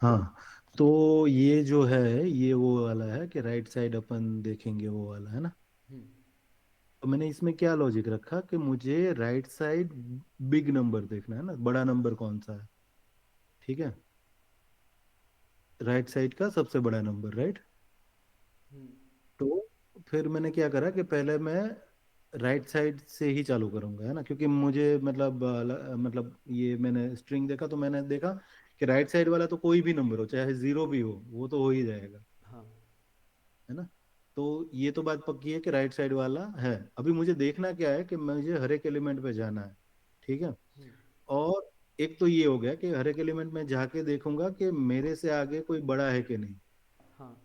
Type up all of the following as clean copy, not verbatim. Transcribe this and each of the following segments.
हाँ, तो ये जो है, ये वो वाला है कि राइट साइड अपन देखेंगे, वो वाला है ना। हम्म। तो मैंने इसमें क्या लॉजिक रखा कि मुझे राइट साइड बिग नंबर देखना है ना, बड़ा नंबर कौन सा है। ठीक है, राइट साइड का सबसे बड़ा नंबर, राइट। हम्म। तो फिर मैंने क्या करा कि पहले मैं राइट साइड से ही चालू करूंगा, है ना, क्योंकि मुझे मतलब मतलब ये मैंने स्ट्रिंग देखा तो मैंने देखा कि राइट साइड वाला तो कोई भी नंबर हो, चाहे जीरो भी हो तो हो ही जाएगा, हाँ। है ना। तो ये तो बात पक्की है कि राइट साइड वाला है। अभी मुझे देखना क्या है कि मुझे हर एक एलिमेंट पे जाना है। ठीक है। हम्म। और एक तो ये हो गया कि हर एक एलिमेंट में जाके देखूंगा कि मेरे से आगे कोई बड़ा है कि नहीं। हाँ।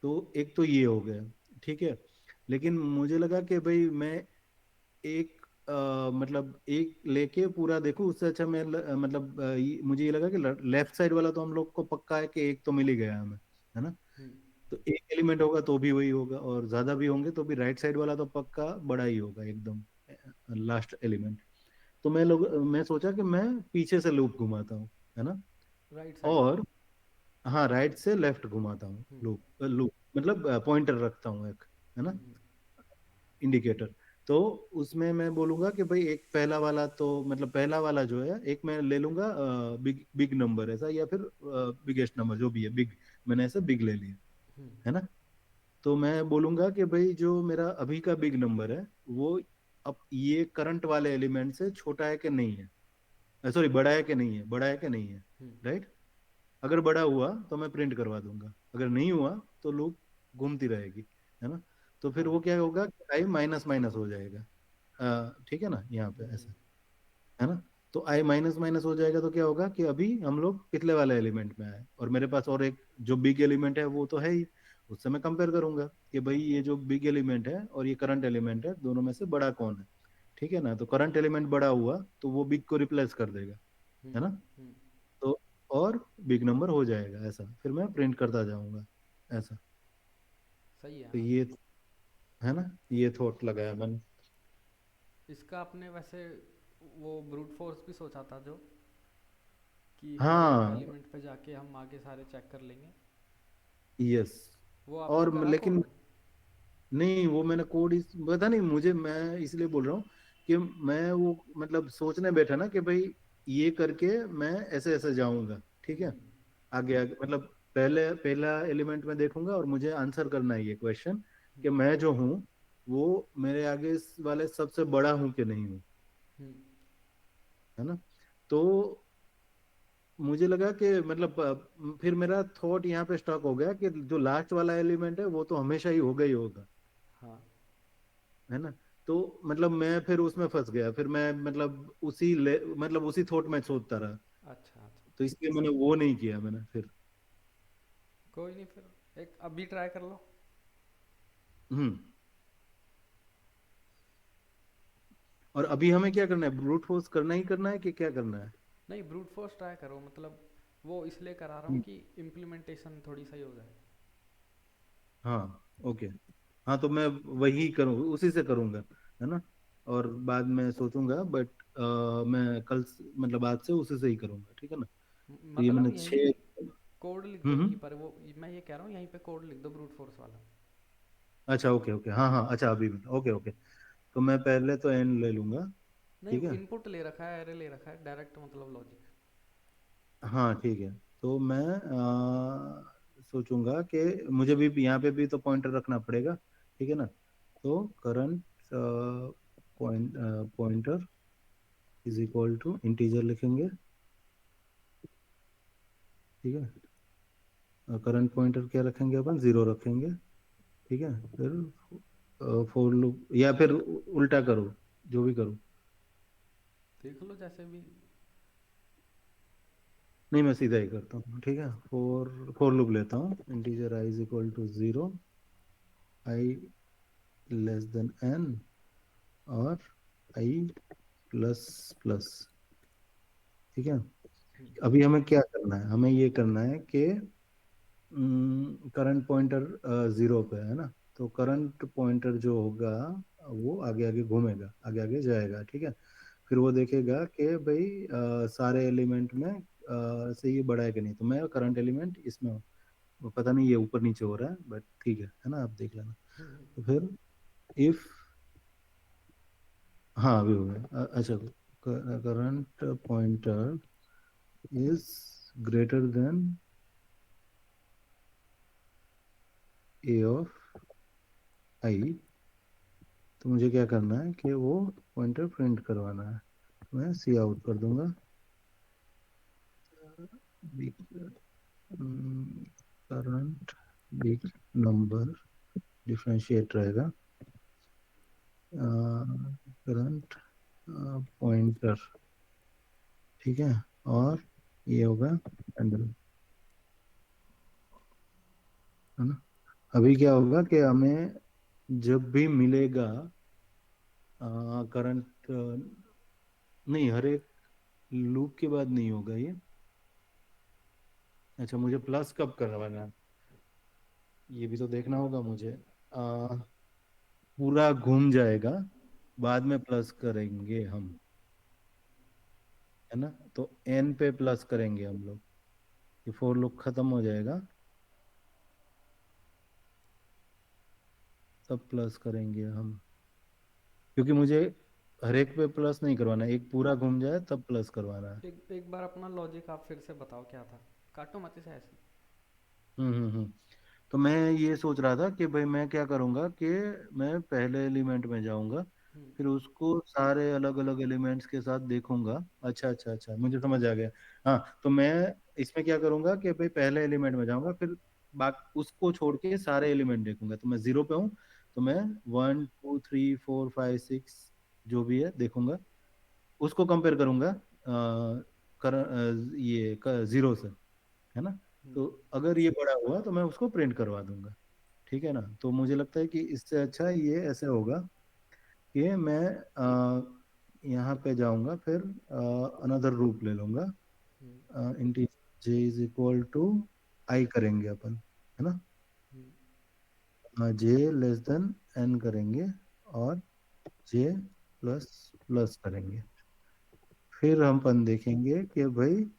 तो एक तो ये हो गया। ठीक है। लेकिन मुझे लगा कि भाई मैं एक मतलब एक लेके पूरा देखूं, उससे अच्छा मैं मतलब मुझे ये लगा कि लेफ्ट साइड वाला तो हम लोग को पक्का है कि एक तो मिल ही गया हमें, है ना। हम्म। तो एक एलिमेंट होगा तो भी वही होगा, और ज्यादा भी होंगे तो भी राइट साइड वाला तो पक्का बड़ा ही होगा एकदम, लास्ट एलिमेंट। तो मैं सोचा कि मैं पीछे से लूप घुमाता हूँ, है ना। राइट साइड से। और हाँ, राइट से लेफ्ट घुमाता हूँ, हम्म। लूप लूप मतलब पॉइंटर रखता हूँ एक, है ना, हम्म। इंडिकेटर। तो उसमें मैं बोलूंगा कि भाई एक पहला वाला तो मतलब पहला वाला जो है, एक मैं ले लूंगा बिग बिग नंबर ऐसा, या फिर बिगेस्ट नंबर जो भी है बिग, मैंने ऐसे बिग ले लिया, हम्म। है ना। तो मैं बोलूंगा कि भाई जो मेरा अभी का बिग नंबर है वो अब ये करंट वाले एलिमेंट से छोटा है कि नहीं है, सॉरी बड़ा है कि नहीं है, बड़ा है कि नहीं है, हम्म। राइट। अगर बड़ा हुआ तो मैं प्रिंट करवा दूंगा, अगर नहीं हुआ तो लूप घूमती रहेगी, है ना। तो फिर हाँ। वो क्या होगा, आई माइनस माइनस हो जाएगा। ठीक है ना, यहाँ पे हम्म। ऐसा, है ना। तो आई माइनस माइनस हो जाएगा तो क्या होगा कि अभी हम लोग पिछले वाले एलिमेंट में आए, और मेरे पास और एक जो बिग एलिमेंट है वो तो है ही। उससे मैं कंपेयर करूंगा कि भाई ये जो बिग एलिमेंट है और ये करंट एलिमेंट है, दोनों में से बड़ा कौन है। ठीक है ना, तो करंट एलिमेंट बड़ा हुआ तो वो बिग को रिप्लेस कर देगा, हम्म। है ना। हम्म। तो और बिग नंबर हो जाएगा, ऐसा फिर मैं प्रिंट करता जाऊंगा, ऐसा। सही है, तो हाँ। ये, है ना, ये थॉट लगाया मैंने। इसका आपने वैसे वो ब्रूट फोर्स भी सोचा था जो, कि हर एक हाँ, एलिमेंट पे जाके हम आगे सारे चेक कर लेंगे। यस। वो आपने और करा लेकिन कोड? नहीं, वो मैंने कोड इस पता नहीं मुझे, मैं इसलिए बोल रहा हूँ कि मैं वो मतलब सोचने बैठा ना कि भाई ये करके मैं ऐसे ऐसे जाऊंगा, ठीक है, हम्म। आगे आगे मतलब पहले पहला एलिमेंट में देखूंगा और मुझे आंसर करना है ये क्वेश्चन कि हम्म। मैं जो हूँ वो मेरे आगे इस वाले सबसे बड़ा हूँ कि नहीं हूँ, हम्म। है ना। तो मुझे लगा कि मतलब फिर मेरा थॉट यहाँ पे स्टक हो गया कि जो लास्ट वाला एलिमेंट है वो तो हमेशा ही होगा ही होगा, हाँ। है ना। तो मतलब मैं फिर उसमें फंस गया, फिर मैं मतलब मतलब उसी थॉट में सोचता रहा। अच्छा, अच्छा। तो इसलिए मैंने वो नहीं किया मैंने फिर। कोई नहीं, फिर एक अभी ट्राई कर लो। हम्म। और अभी हमें क्या करना है, ब्रूट फोर्स करना ही करना है कि क्या करना है। नहीं, ब्रूट फोर्स ट्राई करो, मतलब वो इसलिए करा रहा हूँ हम्म, कि इम्प्लीमेंटेशन थोड़ी सही हो जाए। हाँ, ओके। हाँ, तो मैं वही करूँ, उसी से करूँगा, है ना। और बाद में सोचूंगा, बट मैं मतलब आज से उसी से ही करूँगा, ठीक है ना। तो ये मतलब मैंने यहीं 6। कोड लिख दो हम्म, यहीं पर, वो मैं ये कह रहा हूँ यहीं पे कोड लिख दो ब्रूट फोर्स वाला। अच्छा, ओके ओके, हाँ हाँ, अच्छा अभी ओके ओके। तो मैं पहले तो एन ले लूंगा। नहीं, ठीक है। इनपुट ले रखा है, एरे ले रखा है, डायरेक्ट मतलब लॉजिक। हाँ, ठीक है। तो मैं सोचूंगा कि मुझे भी यहाँ पे भी तो पॉइंटर रखना पड़ेगा, ठीक है ना। तो current pointer is equal to integer लिखेंगे, ठीक है। करंट पॉइंटर क्या रखेंगे, अपन जीरो रखेंगे, ठीक है। फिर फॉर लूप, या फिर उल्टा करो, जो भी करो। देख लो जैसे भी। नहीं, मैं सीधा ही करता हूँ, ठीक है। फोर फोर लूप लेता हूँ, integer I is equal to zero, I less than N, और आई प्लस प्लस, ठीक है। अभी हमें क्या करना है, हमें ये करना है कि करंट पॉइंटर जीरो पे है ना, तो करंट पॉइंटर जो होगा वो आगे आगे घूमेगा, आगे आगे जाएगा, ठीक है। फिर वो देखेगा कि भाई सारे एलिमेंट में से ये बड़ा है कि नहीं, तो मैं करंट एलिमेंट इसमें हूँ। वो पता नहीं ये ऊपर नीचे हो रहा है, बट ठीक है ना, आप देख लेना। तो फिर इफ, हाँ अभी हो गया। अच्छा, current pointer is greater than A of I, तो मुझे क्या करना है कि वो पॉइंटर प्रिंट करवाना है। तो मैं सी आउट कर दूंगा, करंट बिग नंबर डिफरेंशिएट रहेगा, करंट पॉइंटर, ठीक है। और ये होगा हैंडल, है ना। अभी क्या होगा कि हमें जब भी मिलेगा करंट, नहीं, हर एक लूप के बाद नहीं होगा ये। अच्छा, मुझे प्लस कब करवाना है ये भी तो देखना होगा मुझे। पूरा घूम जाएगा, बाद में प्लस करेंगे हम, है ना। तो एन पे प्लस करेंगे हम लोग, ये फोर लूप खत्म हो जाएगा तब प्लस करेंगे हम, क्योंकि मुझे हर एक पे प्लस नहीं करवाना है, एक पूरा घूम जाए तब प्लस करवाना है। एक एक बार अपना लॉजिक आप फिर से बताओ क्या था। काटो मत इसे ऐसे। हम्म। तो मैं ये सोच रहा था कि भाई मैं क्या करूंगा कि मैं पहले एलिमेंट में जाऊंगा, हम्म फिर उसको सारे अलग अलग एलिमेंट्स के साथ देखूंगा। अच्छा अच्छा अच्छा, मुझे समझ आ गया। हाँ, तो मैं इसमें क्या करूंगा कि भाई पहले एलिमेंट में जाऊंगा, फिर उसको छोड़ के सारे एलिमेंट देखूंगा। तो मैं जीरो पे हूँ, तो मैं 1 2 3 4 5 6 जो भी है देखूंगा, उसको कंपेयर करूंगा ये जीरो से, है ना। हम्म तो अगर ये बड़ा हुआ तो मैं उसको प्रिंट करवा दूंगा, ठीक है ना। तो मुझे लगता है कि इससे अच्छा ये ऐसे होगा कि मैं यहाँ पे जाऊंगा, फिर अनदर रूप ले लूंगा, hmm integer J is equal to I करेंगे अपन, है ना। Hmm J less than N करेंगे, और जे प्लस प्लस करेंगे। फिर हम अपन देखेंगे कि भाई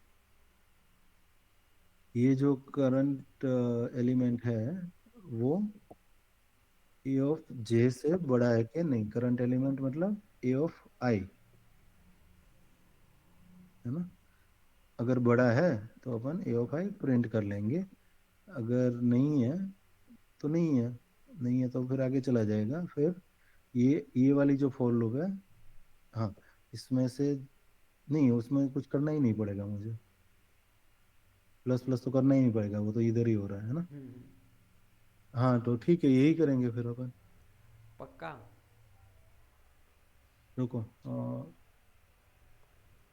ये जो करंट एलिमेंट है वो ए ऑफ जे से बड़ा है कि नहीं, करंट एलिमेंट मतलब ए ऑफ आई, है ना। अगर बड़ा है तो अपन ए ऑफ आई प्रिंट कर लेंगे, अगर नहीं है तो नहीं है, नहीं है तो फिर आगे चला जाएगा। फिर ये वाली जो फॉर लूप है, हाँ, इसमें से नहीं, उसमें कुछ करना ही नहीं पड़ेगा मुझे, प्लस प्लस तो करना ही नहीं पड़ेगा, वो तो इधर ही हो रहा है ना। हम्म। हाँ, तो ठीक है, यही करेंगे फिर अपन। पक्का। रुको,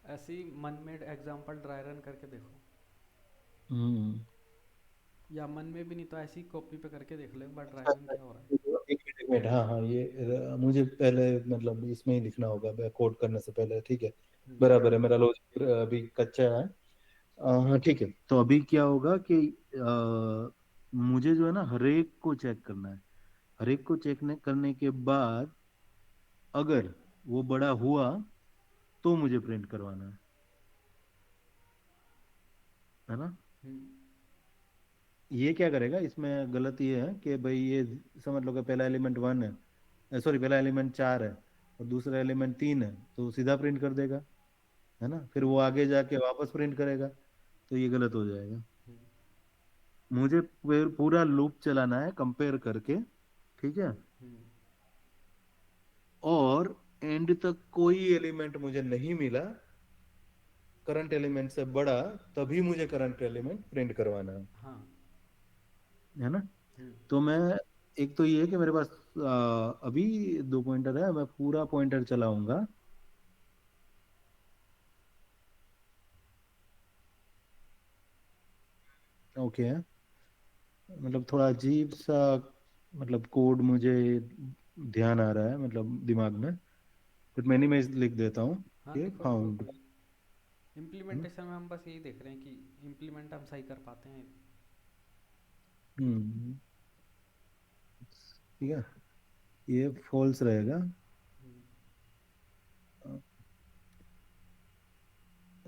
ऐसी मन मेड एग्जाम्पल ड्राई रन करके देखो, हम्म। या मन में भी नहीं तो ऐसी कॉपी पे करके देख लो एक बार ड्राई अच्छा, रन अच्छा, क्या हो रहा है। एक मिनट, हाँ हाँ, ये मुझे पहले मतलब इसमें ही लिखना होगा कोड करने से पहले, ठीक है। हम्म बराबर है, मेरा लॉजिक अभी कच्चा है। हाँ ठीक है, तो अभी क्या होगा कि मुझे जो है ना हर एक को चेक करना है, हर एक को चेक करने के बाद अगर वो बड़ा हुआ तो मुझे प्रिंट करवाना है ना। हम्म ये क्या करेगा, इसमें गलत ये है कि भाई ये समझ लो कि पहला एलिमेंट वन है, सॉरी पहला एलिमेंट चार है और दूसरा एलिमेंट तीन है, तो सीधा प्रिंट कर देगा, है ना। फिर वो आगे जाके वापस प्रिंट करेगा, तो ये गलत हो जाएगा। हम्म मुझे फिर पूरा लूप चलाना है कंपेयर करके, ठीक है। हम्म और एंड तक कोई एलिमेंट मुझे नहीं मिला करंट एलिमेंट से बड़ा, तभी मुझे करंट एलिमेंट प्रिंट करवाना हाँ। है ना। हम्म तो मैं, एक तो ये है कि मेरे पास अभी दो पॉइंटर है, मैं पूरा पॉइंटर चलाऊंगा। ओके, मतलब थोड़ा अजीब सा मतलब कोड मुझे ध्यान आ रहा है, मतलब दिमाग में, बट मैंने मैं लिख देता हूँ हाँ, कि लिखो लिखो फाउंड, कोई। है ना। इम्प्लीमेंटेशन में हम बस यही देख रहे हैं कि इम्प्लीमेंट हम सही कर पाते हैं। हम्म, ठीक है, ये फॉल्स रहेगा, हम्म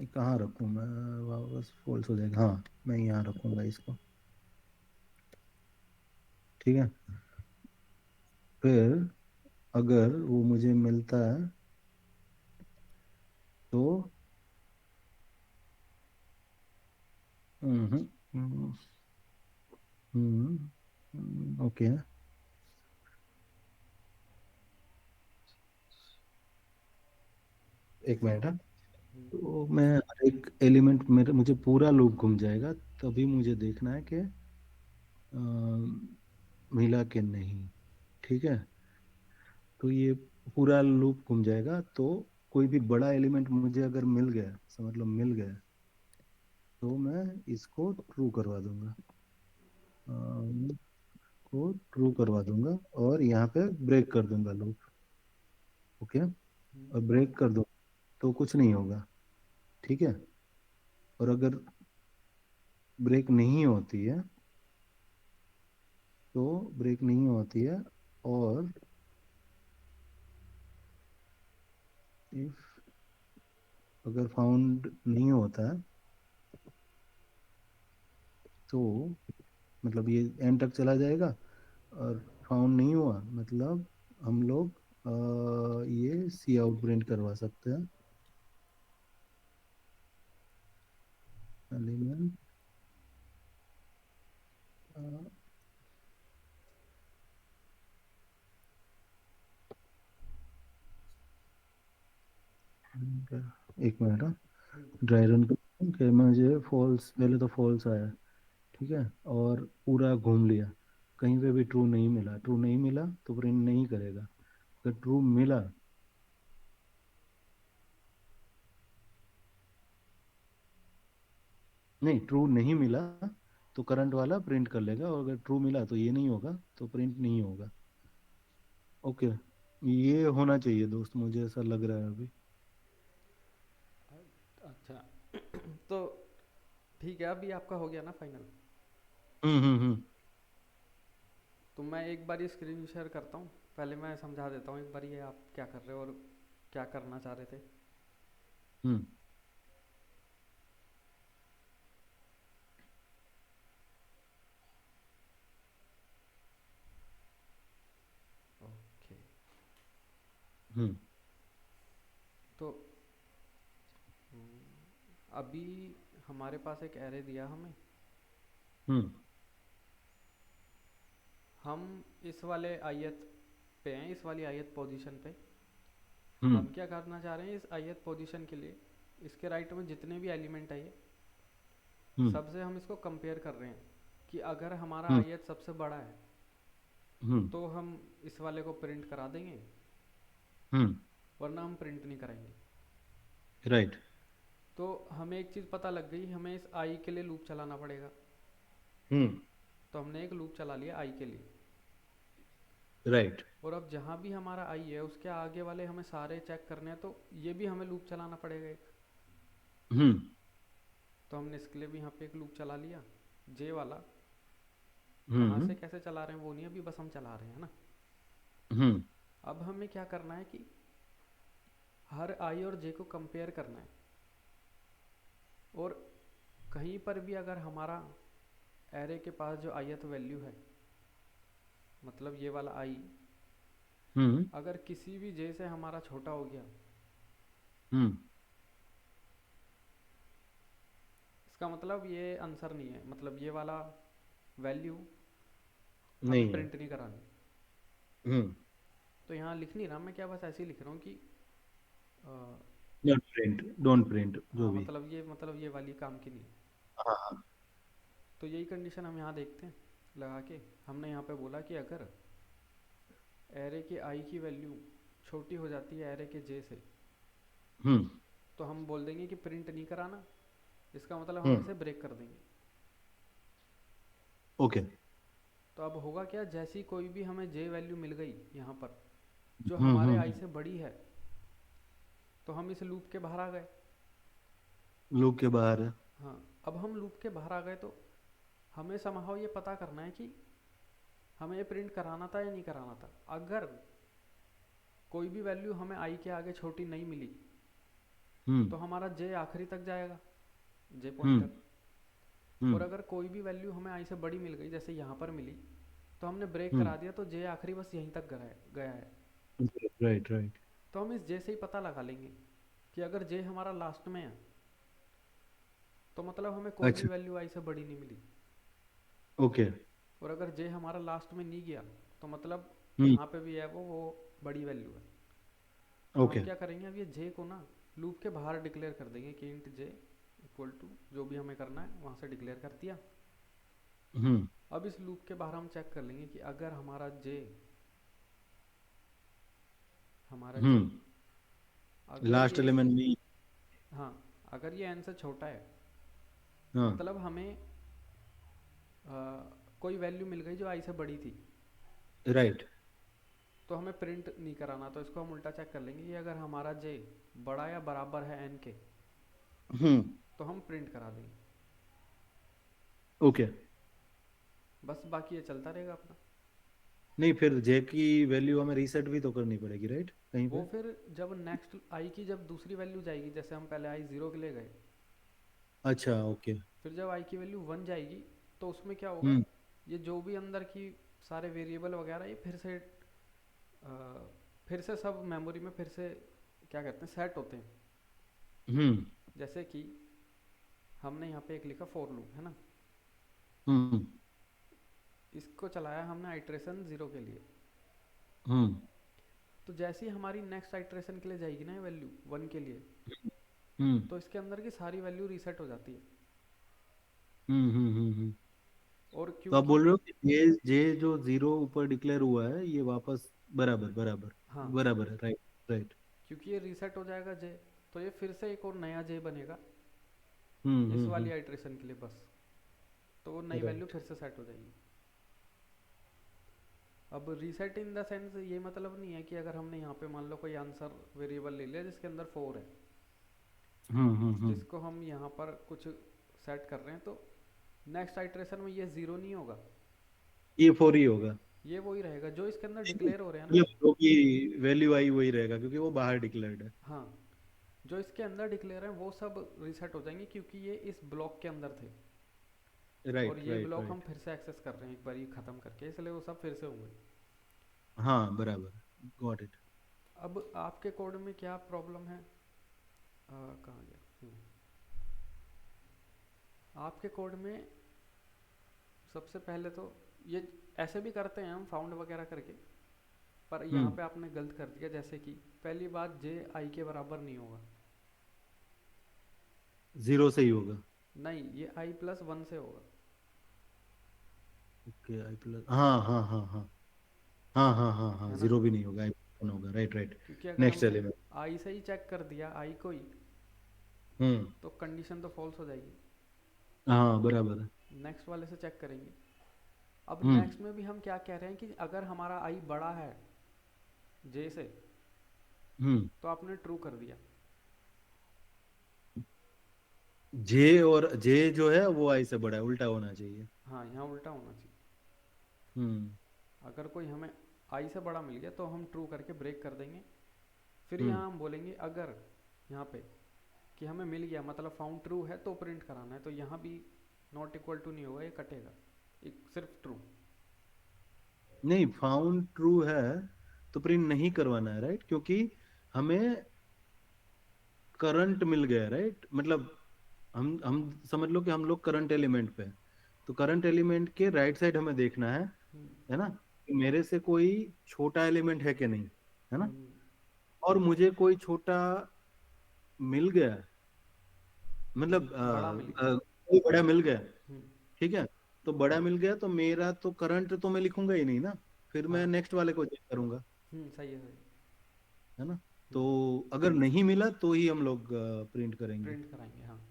ये कहाँ रखूँ मैं, वापस फॉल्स हो जाएगा, हाँ मैं यहाँ रखूँगा इसको। ठीक है, फिर अगर वो मुझे मिलता है तो हम्म हम्म ओके, एक मिनट है। हम्म, तो मैं हर एक एलिमेंट मेरे, मुझे पूरा लूप घूम जाएगा, तभी मुझे देखना है कि मिला कि नहीं। ठीक है, तो ये पूरा लूप घूम जाएगा, तो कोई भी बड़ा एलिमेंट मुझे अगर मिल गया, समझ लो मिल गया, तो मैं इसको ट्रू करवा दूंगा, को ट्रू करवा दूंगा, और यहाँ पे ब्रेक कर दूंगा लूप। ओके, हम्म, और ब्रेक कर दूंगा तो कुछ नहीं होगा। ठीक है, और अगर ब्रेक नहीं होती है, तो ब्रेक नहीं होती है, और इफ अगर फाउंड नहीं होता है, तो मतलब ये एंड तक चला जाएगा, और फाउंड नहीं हुआ मतलब हम लोग ये सी आउट प्रिंट करवा सकते हैं, एलिमेंट एक मिनट, हम्म, ड्राई रन कि मुझे फॉल्स, पहले तो फॉल्स आया। ठीक है, और पूरा घूम लिया, कहीं पे भी ट्रू नहीं मिला, ट्रू नहीं मिला तो प्रिंट नहीं करेगा। अगर ट्रू मिला, नहीं ट्रू नहीं मिला तो करंट वाला प्रिंट कर लेगा, और अगर ट्रू मिला तो ये नहीं होगा, तो प्रिंट नहीं होगा। ओके, ये होना चाहिए दोस्त, मुझे ऐसा लग रहा है अभी। अच्छा। तो ठीक है, अभी आपका हो गया ना फाइनल? हम्म। तो मैं एक बार स्क्रीन शेयर करता हूँ, पहले मैं समझा देता हूँ एक बार ये आप क्या कर रहे हो और क्या करना चाह रहे थे। हम्म ओके। हम्म तो अभी हमारे पास एक एरे दिया हमें, हम्म हम इस वाले आयत पे हैं, इस वाली आयत पोजीशन पे। हम्म हम क्या करना चाह रहे हैं, इस आयत पोजीशन के लिए इसके राइट में जितने भी एलिमेंट है ये हम्म सबसे हम इसको कंपेयर कर रहे हैं कि अगर हमारा हम्म आयत सबसे बड़ा है हम्म तो हम इस वाले को प्रिंट करा देंगे, हम्म वरना हम प्रिंट नहीं कराएंगे। राइट। तो हमें एक चीज़ पता लग गई, हमें इस आई के लिए लूप चलाना पड़ेगा। हम्म तो हमने एक लूप चला लिया आई के लिए, राइट। और अब जहाँ भी हमारा आई है उसके आगे वाले हमें सारे चेक करने हैं, तो ये भी हमें लूप चलाना पड़ेगा एक। हम्म तो हमने इसके लिए भी यहाँ पे एक लूप चला लिया, जे वाला। कहाँ हम्म से कैसे चला रहे हैं वो नहीं, अभी बस हम चला रहे हैं ना। हम्म अब हमें क्या करना है कि हर आई और जे को कंपेयर करना है, और कहीं पर भी अगर हमारा एरे के पास जो आयत वैल्यू है, मतलब ये वाला आई, हम्म अगर किसी भी जे से हमारा छोटा हो गया, हम्म इसका मतलब ये आंसर नहीं है, मतलब ये वाला वैल्यू हमें नहीं है। प्रिंट नहीं करानी। हम्म तो यहाँ लिख नहीं रहा मैं, क्या बस ऐसे ही लिख रहा हूँ कि अ, नॉट प्रिंट, डोंट प्रिंट, जो हाँ भी। मतलब ये वाली काम की नहीं। हाँ हाँ। तो यही कंडीशन हम यहाँ देखते हैं लगा के। हमने यहाँ पे बोला कि अगर एरे के आई की वैल्यू छोटी हो जाती है एरे के जे से, हम्म तो हम बोल देंगे कि प्रिंट नहीं कराना, इसका मतलब हम हम्म इसे ब्रेक कर देंगे। ओके। तो अब होगा क्या, जैसी कोई भी हमें जे वैल्यू मिल गई यहाँ पर जो हम्म हमारे आई हम्म से बड़ी है, तो हम इस लूप के बाहर आ गए। लूप के बाहर है। हाँ, अब हम लूप के बाहर आ गए तो हमें समहाउ ये पता करना है कि हमें ये प्रिंट कराना था या नहीं कराना था। अगर कोई भी वैल्यू हमें आई के आगे छोटी नहीं मिली, हम्म तो हमारा जे आखिरी तक जाएगा, जे हम्म पॉइंटर। और हम्म अगर कोई भी वैल्यू हमें आई से बड़ी मिल गई, जैसे यहाँ पर मिली, तो हमने ब्रेक हम्म करा दिया, तो जे आखिरी बस यहीं तक गया है। Right right. तो हम इस जे से ही पता लगा लेंगे कि अगर जे हमारा लास्ट में है, तो मतलब हमें कोई भी अच्छा। वैल्यू आई से बड़ी नहीं मिली। ओके। और अगर जे हमारा लास्ट में नहीं गया, तो मतलब हम्म जहाँ पे भी है वो बड़ी वैल्यू है। तो हम ओके। क्या करेंगे, अब ये जे को ना लूप के बाहर डिक्लेयर कर देंगे कि इंट जे इक्वल टू जो भी हमें करना है वहाँ से डिक्लेयर कर दिया। हम्म अब इस लूप के बाहर हम चेक कर लेंगे कि अगर हमारा जे हम्म अगर लास्ट ये, एलिमेंट में। हाँ, अगर ये एन से छोटा है, हाँ। मतलब हमें कोई वैल्यू मिल गई जो आई से बड़ी थी, राइट। तो हमें प्रिंट नहीं कराना। तो इसको हम उल्टा चेक कर लेंगे कि अगर हमारा जे बड़ा या बराबर है एन के, हम्म तो हम प्रिंट करा देंगे। ओके। बस बाकी ये चलता रहेगा अपना। नहीं, फिर जे की वैल्यू हमें रीसेट भी तो करनी पड़ेगी, राइट, कहीं वो पे। फिर जब नेक्स्ट आई की जब दूसरी वैल्यू जाएगी, जैसे हम पहले आई ज़ीरो के लिए गए, अच्छा ओके। फिर जब आई की वैल्यू वन जाएगी, तो उसमें क्या होगा, हम्म ये जो भी अंदर की सारे वेरिएबल वगैरह ये फिर से सब मेमोरी में फिर से क्या कहते हैं सेट होते हैं। हम्म जैसे कि हमने यहाँ पे एक लिखा फॉर लूप है ना, हम्म इसको चलाया हमने आइट्रेशन ज़ीरो के लिए। हम्म तो जैसे ही हमारी नेक्स्ट आइट्रेशन के लिए जाएगी ना ये वैल्यू वन के लिए, हम्म तो इसके अंदर की सारी वैल्यू रीसेट हो जाती है। हम्म। और तो आप क्योंकि, बोल रहे हो कि जे जो जीरो ऊपर डिक्लेयर हुआ है ये वापस बराबर बराबर हाँ, बराबर है, राइट राइट। क्योंकि ये रीसेट हो जाएगा जे, तो ये फिर से एक और नया जे बनेगा इस वाली हम्म। आइट्रेशन के लिए बस। तो वो नई वैल्यू राइट। फिर से सेट हो जाएगी। अब रीसेट इन द सेंस ये मतलब नहीं है कि अगर हमने यहाँ पे मान लो कोई आंसर वेरिएबल ले लिया जिसके अंदर फोर है, हम्म। जिसको हम यहाँ पर कुछ सेट कर रहे हैं, तो नेक्स्ट आइट्रेशन में ये ज़ीरो नहीं होगा, ये फोर ही होगा। ये वही रहेगा जो इसके अंदर डिक्लेयर हो रहे हैं ना। मतलब जो भी वैल्यू आई वही रहेगा क्योंकि वो बाहर डिक्लेयर्ड है। हाँ, जो इसके अंदर डिक्लेयर है वो सब रीसेट हो जाएंगे, क्योंकि ये इस ब्लॉक के अंदर थे। और राइट ये राइट ब्लॉक हम राइट। फिर से एक्सेस कर रहे हैं एक बार ये ख़त्म करके, इसलिए वो सब फिर से होंगे। हाँ बराबर। Got it. अब आपके कोड में क्या प्रॉब्लम है, कहाँ गया, आपके कोड में सबसे पहले तो ये ऐसे भी करते हैं हम फाउंड वगैरह करके, पर यहाँ हम्म पे आपने गलत कर दिया। जैसे कि पहली बात, जे आई के बराबर नहीं होगा। जीरो से ही होगा। नहीं, ये आई प्लस वन से होगा। ओके, आई प्लस, हाँ हाँ हाँ हाँ हाँ हाँ हाँ हाँ, है ना, जीरो भी नहीं होगा, आई प्लस वन होगा, राइट राइट। क्योंकि अगर नेक्स्ट हमने एलिमेंट। आई से ही चेक कर दिया आई को ही, हम्म। तो कंडीशन तो फॉल्स हो जाएगी। हाँ बराबर है। नेक्स्ट वाले से चेक करेंगे। अब हम्म नेक्स्ट में भी हम क्या कह रहे हैं कि अगर हमारा आई बड़ा है जे से, हम्म तो आपने ट्रू कर दिया। जे, और जे जो है वो आई से बड़ा है, उल्टा होना चाहिए। हाँ, यहाँ उल्टा होना चाहिए। हम्म अगर कोई हमें आई से बड़ा मिल गया तो हम ट्रू करके ब्रेक कर देंगे। फिर हम्म यहाँ हम बोलेंगे अगर यहाँ पे कि हमें मिल गया मतलब फाउंड ट्रू है तो प्रिंट कराना है, तो यहाँ भी नॉट इक्वल टू नहीं होगा, ये कटेगा, एक सिर्फ ट्रू। नहीं, फाउंड ट्रू है तो प्रिंट नहीं करवाना है, राइट, क्योंकि हमें करंट मिल गया, राइट, मतलब हम समझ लो कि हम लोग करंट एलिमेंट पे हैं। तो करंट एलिमेंट के राइट साइड हमें देखना है ना, कि मेरे से कोई छोटा एलिमेंट है कि नहीं, है ना। और मुझे कोई छोटा मिल गया, मतलब बड़ा मिल गया। कोई बड़ा मिल गया, हम्म, ठीक है। तो बड़ा मिल गया तो मेरा तो करंट तो मैं लिखूंगा ही नहीं ना, फिर मैं हाँ, नेक्स्ट वाले को चेक करूंगा, सही है, सही। है ना। तो हम्म, अगर नहीं मिला तो ही हम लोग प्रिंट करेंगे। प्रिंट कराएंगे, हाँ।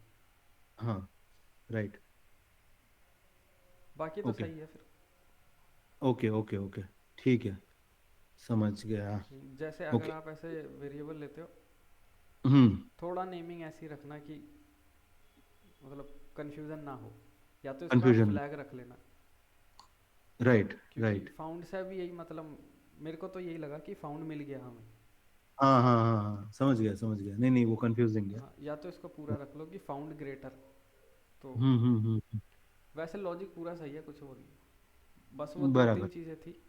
हाँ राइट। बाकी तो ओके सही है फिर। ओके ओके ओके, ठीक है, समझ गया। जैसे अगर ओके। आप ऐसे वेरिएबल लेते हो, हम्म थोड़ा नेमिंग ऐसी रखना कि मतलब कंफ्यूजन ना हो, या तो इसका कंफ्यूजन। फ्लैग रख लेना। राइट क्योंकि राइट। फाउंड से भी यही मतलब, मेरे को तो यही लगा कि फाउंड मिल गया हमें, हाँ हाँ हाँ हाँ, समझ गया समझ गया, नहीं नहीं वो कंफ्यूजिंग है। हाँ, या तो इसको पूरा रख लो कि फाउंड ग्रेटर। तो हम्म। वैसे लॉजिक पूरा सही है, कुछ वो नहीं, बस वो दो तीन बराबर। चीज़ें थी।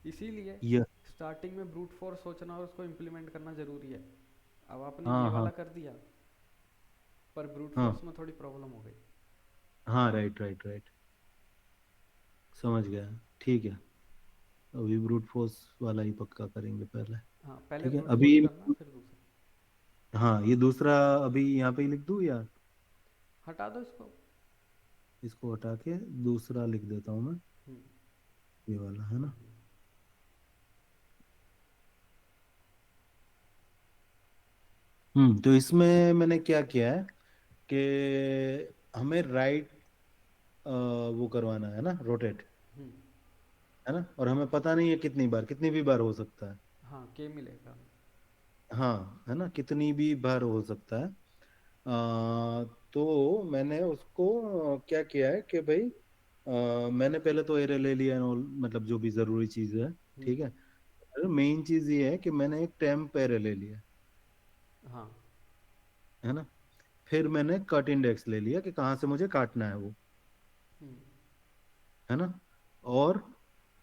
इसीलिए ये स्टार्टिंग में ब्रूट फोर्स सोचना और उसको इम्प्लीमेंट करना ज़रूरी है। अब आपने ये हाँ वाला हाँ कर दिया, पर ब्रूट हाँ फोर्स में थोड़ी प्रॉब्लम हो गई। हाँ, राइट राइट राइट, समझ गया। ठीक है, अभी ब्रूट फोर्स वाला ही पक्का करेंगे पहले। हाँ, पहले ठीक है ब्रूट अभी। फोर्स करना फिर दूसरा। हाँ ये दूसरा अभी यहाँ पे ही लिख दूँ या हटा दो इसको। इसको हटा के दूसरा लिख देता हूँ मैं, हम्म। ये वाला है ना। तो इसमें मैंने क्या किया है कि हमें राइट वो करवाना है ना, रोटेट, हम्म। है ना, और हमें पता नहीं है कितनी बार, कितनी भी बार हो सकता है। हाँ, के मिलेगा। हाँ है ना, कितनी भी बार हो सकता है। तो मैंने उसको क्या किया है कि भाई मैंने पहले तो एरे ले लिया है, मतलब जो भी ज़रूरी चीज़ है। हम्म। ठीक है, मेन चीज़ ये है कि मैंने एक टेम्प एरे ले लिया, हाँ। है ना। फिर मैंने कट इंडेक्स ले लिया कि कहाँ से मुझे काटना है वो, हम्म। है ना। और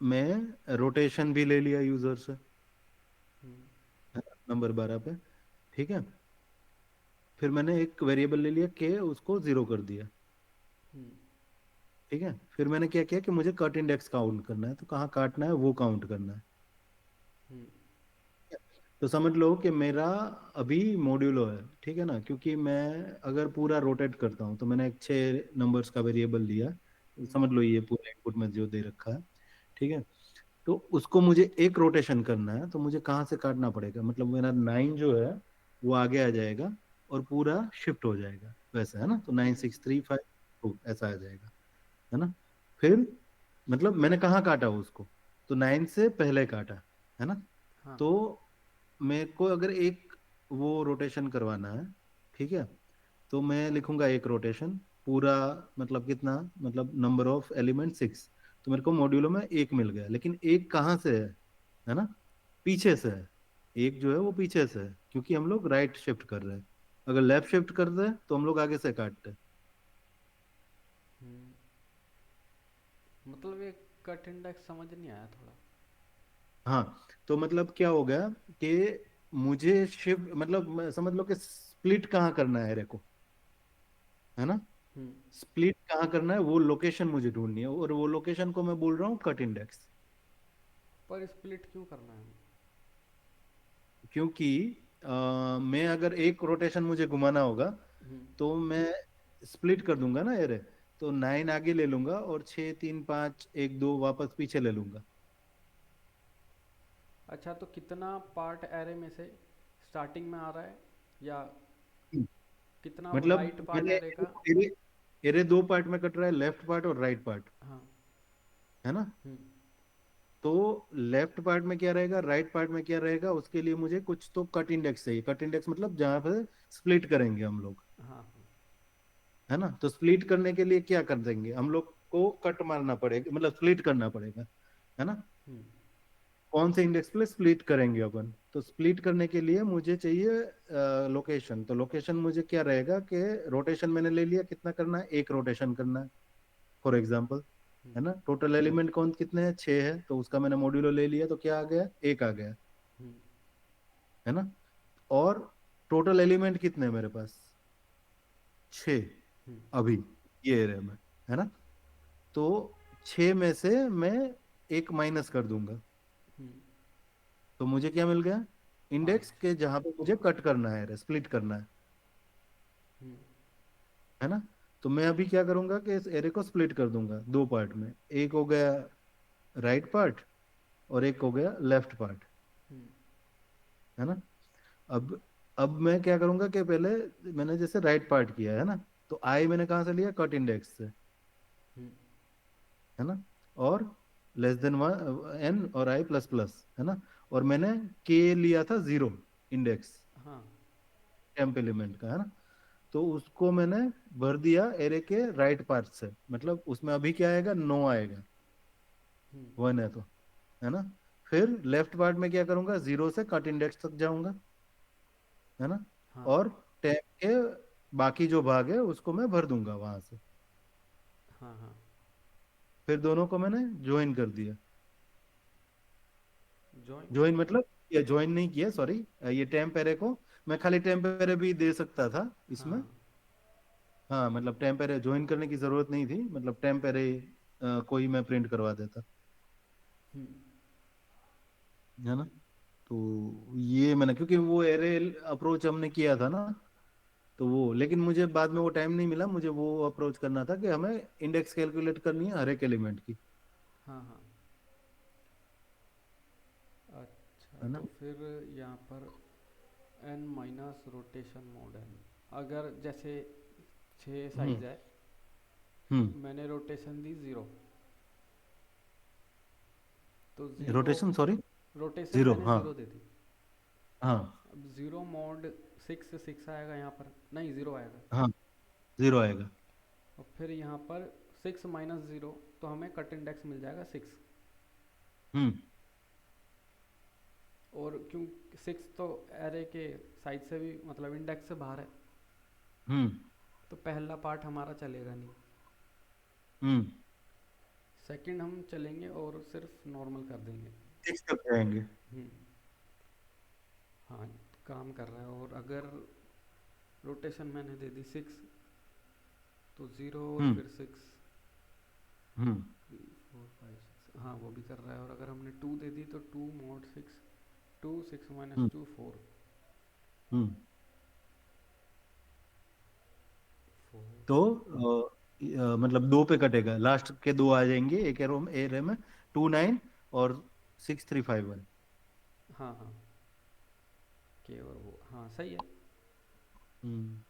मैं रोटेशन भी ले लिया यूज़र से, हम्म। है ना, नंबर 12 पे। ठीक है, फिर मैंने एक वेरिएबल ले लिया के उसको ज़ीरो कर दिया। हम्म। ठीक है, फिर मैंने क्या किया कि मुझे कट इंडेक्स काउंट करना है, तो कहाँ काटना है वो काउंट करना है। हम्म। तो समझ लो कि मेरा अभी मॉड्यूलो है, ठीक है ना, क्योंकि मैं अगर पूरा रोटेट करता हूँ तो मैंने एक 6 नंबर्स का वेरिएबल लिया, हम्म। समझ लो ये पूरा इनपुट में जो दे रखा है। ठीक है, तो उसको मुझे एक रोटेशन करना है, तो मुझे कहाँ से काटना पड़ेगा, मतलब मेरा 9 जो है वो आगे आ जाएगा और पूरा शिफ्ट हो जाएगा वैसे, है ना, तो nine hmm. Six three five two ऐसा आ जाएगा, है ना। फिर मतलब मैंने कहाँ काटा उसको, तो 9 से पहले काटा, है ना। हाँ। तो मेरे को अगर एक वो रोटेशन करवाना है, ठीक है, तो मैं लिखूंगा एक रोटेशन पूरा, मतलब कितना, मतलब नंबर ऑफ एलिमेंट 6। तो मेरे को मॉड्यूलो में एक मिल गया, लेकिन एक कहाँ से है ना, पीछे से है। एक जो है वो पीछे से है, क्योंकि हम लोग राइट शिफ्ट कर रहे हैं। अगर लेफ्ट शिफ्ट कर रहे हैं तो हम लोग आगे से काटते हैं। हम्म। मतलब ये कट इंडेक्स समझ नहीं आया थोड़ा। हाँ, तो मतलब क्या हो गया कि मुझे शिफ्ट, मतलब समझ लो कि स्प्लिट कहाँ करना है रेको, है ना। हम्म। स्प्लिट कहाँ करना है वो लोकेशन मुझे ढूंढनी है, और वो लोकेशन को मैं बोल रहा हूँ कट इंडेक्स। पर स्प्लिट क्यों करना है? क्योंकि मैं अगर एक रोटेशन मुझे घुमाना होगा हम्म। तो मैं स्प्लिट कर दूंगा ना एरे, तो 9 आगे ले लूंगा और 6 3 5 1 2 वापस पीछे ले लूंगा। अच्छा, तो कितना पार्ट एरे में से स्टार्टिंग में आ रहा है, या कितना राइट मतलब पार्ट मैंने एरे का? एरे एरे 2 पार्ट में कट रहा है, लेफ्ट पार्ट और राइट पार्ट, हाँ। है ना। हम्म। तो लेफ्ट पार्ट में क्या रहेगा, राइट पार्ट में क्या रहेगा, उसके लिए मुझे कुछ तो कट इंडेक्स चाहिए। कट इंडेक्स मतलब जहां पर स्प्लिट करेंगे हम लोग, हाँ। हाँ। है ना। तो स्प्लिट करने के लिए क्या कर देंगे, हम लोग को कट मारना पड़ेगा, मतलब स्प्लिट करना पड़ेगा, है ना। हम्म। कौन से इंडेक्स पे स्प्लिट करेंगे अपन, तो स्प्लिट करने के लिए मुझे चाहिए लोकेशन। तो लोकेशन मुझे क्या रहेगा कि रोटेशन मैंने ले लिया, कितना करना है, एक रोटेशन करना है फॉर एग्जाम्पल, हम्म। है ना। टोटल एलिमेंट कौन कितने हैं, 6 है, तो उसका मैंने मॉड्यूलो ले लिया, तो क्या आ गया, एक आ गया, हम्म। है ना। और टोटल एलिमेंट कितने हैं मेरे पास, 6 हम्म। अभी ये एरिया में, है ना। तो 6 में से मैं एक माइनस कर दूंगा, हम्म। तो मुझे क्या मिल गया, इंडेक्स 5। के जहां पे मुझे कट करना है, स्प्लिट करना हम्म। है ना। तो मैं अभी क्या करूंगा कि इस एरे को स्प्लिट कर दूंगा 2 पार्ट में, एक हो गया राइट पार्ट और एक हो गया लेफ्ट पार्ट, हम्म। है ना। अब अब मैं क्या करूंगा कि पहले मैंने जैसे राइट पार्ट किया है ना, तो आई मैंने कहाँ से लिया, कट इंडेक्स से, हम्म। है ना। और लेस देन वन एन और आई प्लस प्लस, है ना। और मैंने के लिया था 0 इंडेक्स हाँ। टेम्प एलिमेंट का, है ना। तो उसको मैंने भर दिया एरे के राइट पार्ट से, मतलब उसमें अभी क्या आएगा, 9 आएगा, हम्म। 1 है तो, है ना। फिर लेफ्ट पार्ट में क्या करूंगा, 0 से कट इंडेक्स तक जाऊंगा, है ना। हाँ और टेप के बाकी जो भाग है उसको मैं भर दूंगा वहां से। हाँ हाँ। फिर दोनों को मैंने ज्वाइन कर दिया। जॉइन। ज्वाइन मतलब, ये ज्वाइन नहीं किया, सॉरी। ये टेम्प एरे को मैं खाली टेम्प एरे भी दे सकता था हाँ। इसमें। हाँ मतलब टेम्प एरे ज्वाइन करने की जरूरत नहीं थी, मतलब टेम्प एरे कोई मैं प्रिंट करवा देता, हम्म। है ना। तो ये मैंने, क्योंकि वो एरे अप्रोच हमने किया था ना, तो वो, लेकिन मुझे बाद में वो टाइम नहीं मिला, मुझे वो अप्रोच करना था कि हमें इंडेक्स कैलकुलेट करनी है हर एक एलिमेंट की, हाँ हाँ। अच्छा है ना। तो फिर यहाँ पर N minus rotation mod N, अगर जैसे 6 हम्म साइज है, हम्म। मैंने रोटेशन दी 0, तो zero, rotation, sorry. Rotation zero, मैंने हाँ। 0 दे दी। हाँ अब 0 मोड 6 आएगा यहाँ पर, नहीं 0 आएगा। हाँ, जीरो आएगा। और फिर यहाँ पर 6 - 0, तो हमें कट इंडेक्स मिल जाएगा 6। हम्म और क्यों 6 तो एरे के साइड से भी मतलब इंडेक्स से बाहर है, हम्म तो पहला पार्ट हमारा चलेगा नहीं। हम्म। सेकंड हम चलेंगे और सिर्फ नॉर्मल कर देंगे। फिक्स करके आएंगे। हम्म। हाँ, काम कर रहा है। और अगर रोटेशन मैंने दे दी 6, तो 0 और हम्म फिर 6, हम्म 3 4 5 6, हाँ वो भी कर रहा है। और अगर हमने 2 दे दी तो 2 mod 6, 2 6 - हम्म 2 4, हम्म। 4। तो मतलब दो पे कटेगा, लास्ट के दो आ जाएंगे एक एरो में, एरे में, 2 9 और 6 3 5 1। हाँ हाँ, के और वो, हाँ सही है। हम्म।